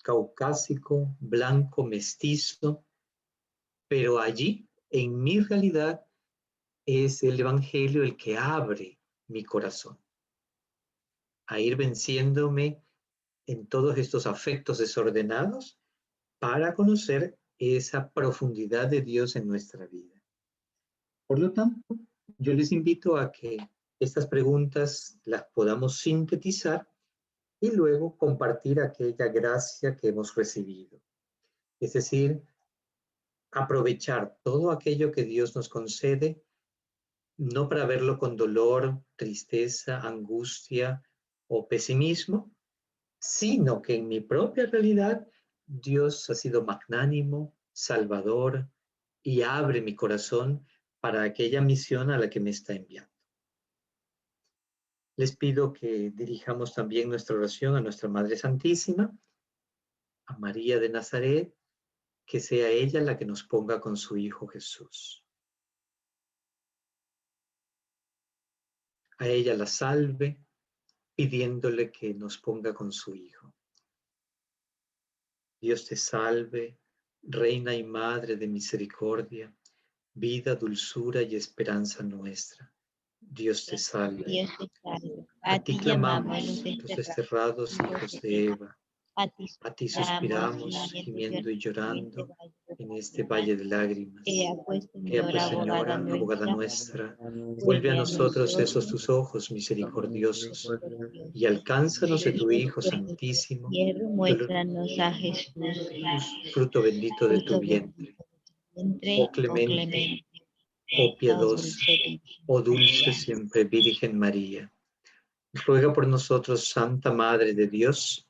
caucásico, blanco, mestizo, pero allí, en mi realidad, es el Evangelio el que abre mi corazón a ir venciéndome en todos estos afectos desordenados para conocer esa profundidad de Dios en nuestra vida. Por lo tanto, yo les invito a que estas preguntas las podamos sintetizar y luego compartir aquella gracia que hemos recibido. Es decir, aprovechar todo aquello que Dios nos concede, no para verlo con dolor, tristeza, angustia o pesimismo, sino que en mi propia realidad Dios ha sido magnánimo, salvador y abre mi corazón para aquella misión a la que me está enviando. Les pido que dirijamos también nuestra oración a nuestra Madre Santísima, a María de Nazaret, que sea ella la que nos ponga con su Hijo Jesús. A ella la salve, pidiéndole que nos ponga con su Hijo. Dios te salve, Reina y Madre de misericordia, vida, dulzura y esperanza nuestra. Dios te salve. Dios te salve. A ti clamamos, los desterrados hijos de Eva. A ti suspiramos, gimiendo y llorando en este valle de lágrimas. Ea pues, Señora, abogada nuestra, vuelve a nosotros esos tus ojos misericordiosos y alcánzanos de tu Hijo Santísimo, muéstranos a Jesús, fruto bendito de tu vientre. Oh clemente, oh piadosa, oh dulce siempre Virgen María. Ruega por nosotros, Santa Madre de Dios,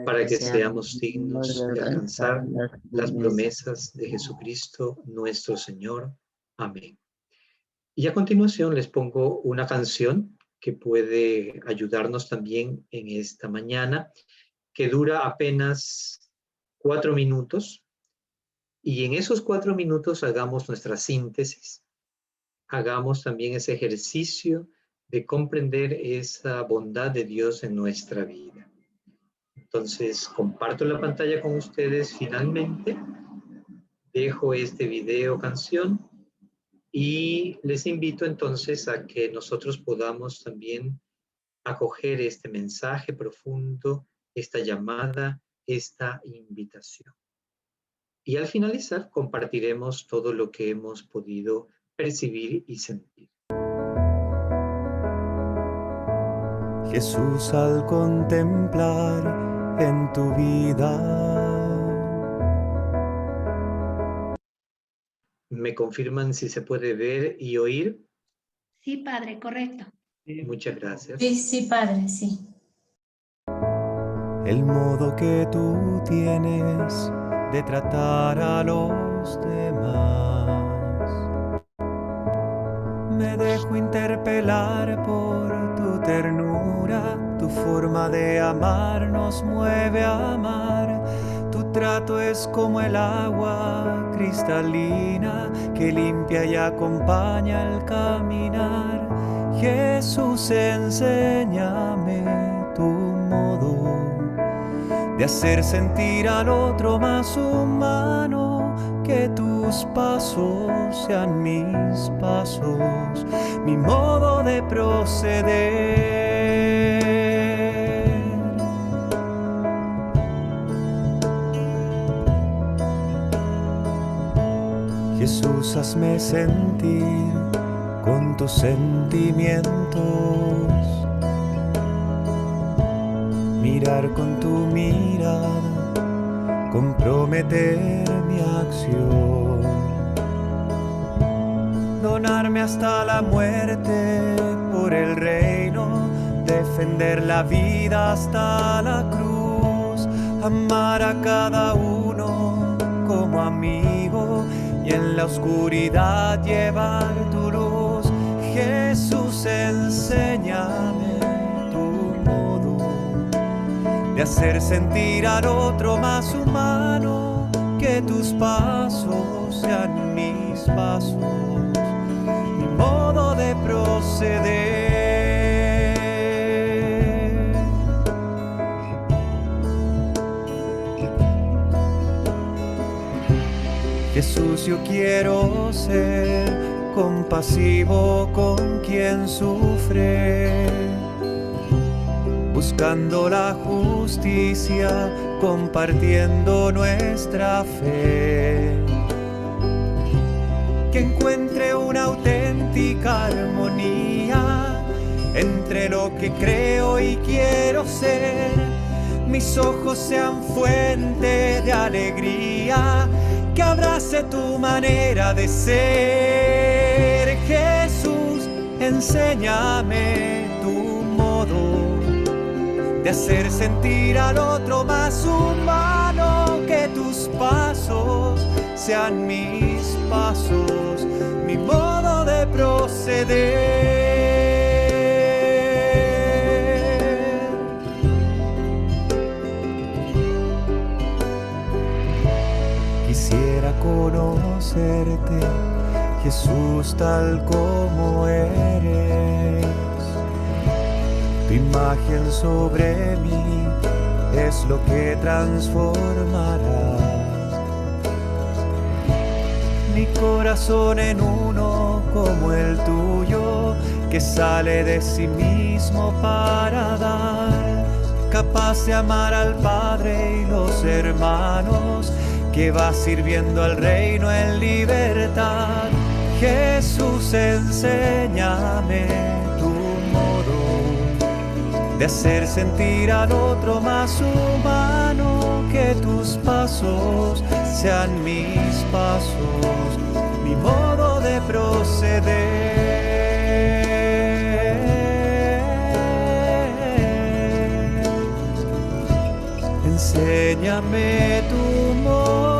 para que seamos dignos de alcanzar las promesas de Jesucristo nuestro Señor. Amén. Y a continuación les pongo una canción que puede ayudarnos también en esta mañana, que dura apenas 4 minutos. Y en esos 4 minutos hagamos nuestra síntesis, hagamos también ese ejercicio de comprender esa bondad de Dios en nuestra vida. Entonces, comparto la pantalla con ustedes finalmente, dejo este video canción y les invito entonces a que nosotros podamos también acoger este mensaje profundo, esta llamada, esta invitación. Y al finalizar compartiremos todo lo que hemos podido percibir y sentir. Jesús, al contemplar en tu vida ¿Me confirman si se puede ver y oír? Sí, Padre, correcto. Muchas gracias. Sí, sí, Padre, sí. El modo que tú tienes de tratar a los demás. Me dejo interpelar por tu ternura, tu forma de amar nos mueve a amar. Tu trato es como el agua cristalina que limpia y acompaña al caminar. Jesús, enséñame tu modo de hacer sentir al otro más humano, que tus pasos sean mis pasos, mi modo de proceder. Jesús, hazme sentir con tus sentimientos, mirar con tu mirada, comprometer mi acción, donarme hasta la muerte por el reino, defender la vida hasta la cruz, amar a cada uno como amigo y en la oscuridad llevar tu luz. Jesús, enséñame tu modo de hacer sentir al otro más humano, que tus pasos sean mis pasos, mi modo de proceder. Jesús, yo quiero ser compasivo con quien sufre, buscando la justicia, compartiendo nuestra fe. Que encuentre una auténtica armonía entre lo que creo y quiero ser. Mis ojos sean fuente de alegría, que abrace tu manera de ser. Jesús, enséñame tu modo de hacer sentir al otro más humano, que tus pasos sean mis pasos, mi modo de proceder. Quisiera conocerte, Jesús, tal como eres. Tu imagen sobre mí es lo que transformará mi corazón en uno como el tuyo, que sale de sí mismo para dar, capaz de amar al Padre y los hermanos, que va sirviendo al reino en libertad. Jesús, enséñame tu modo de hacer sentir al otro más humano, que tus pasos sean mis pasos, mi modo de proceder. Enséñame tu modo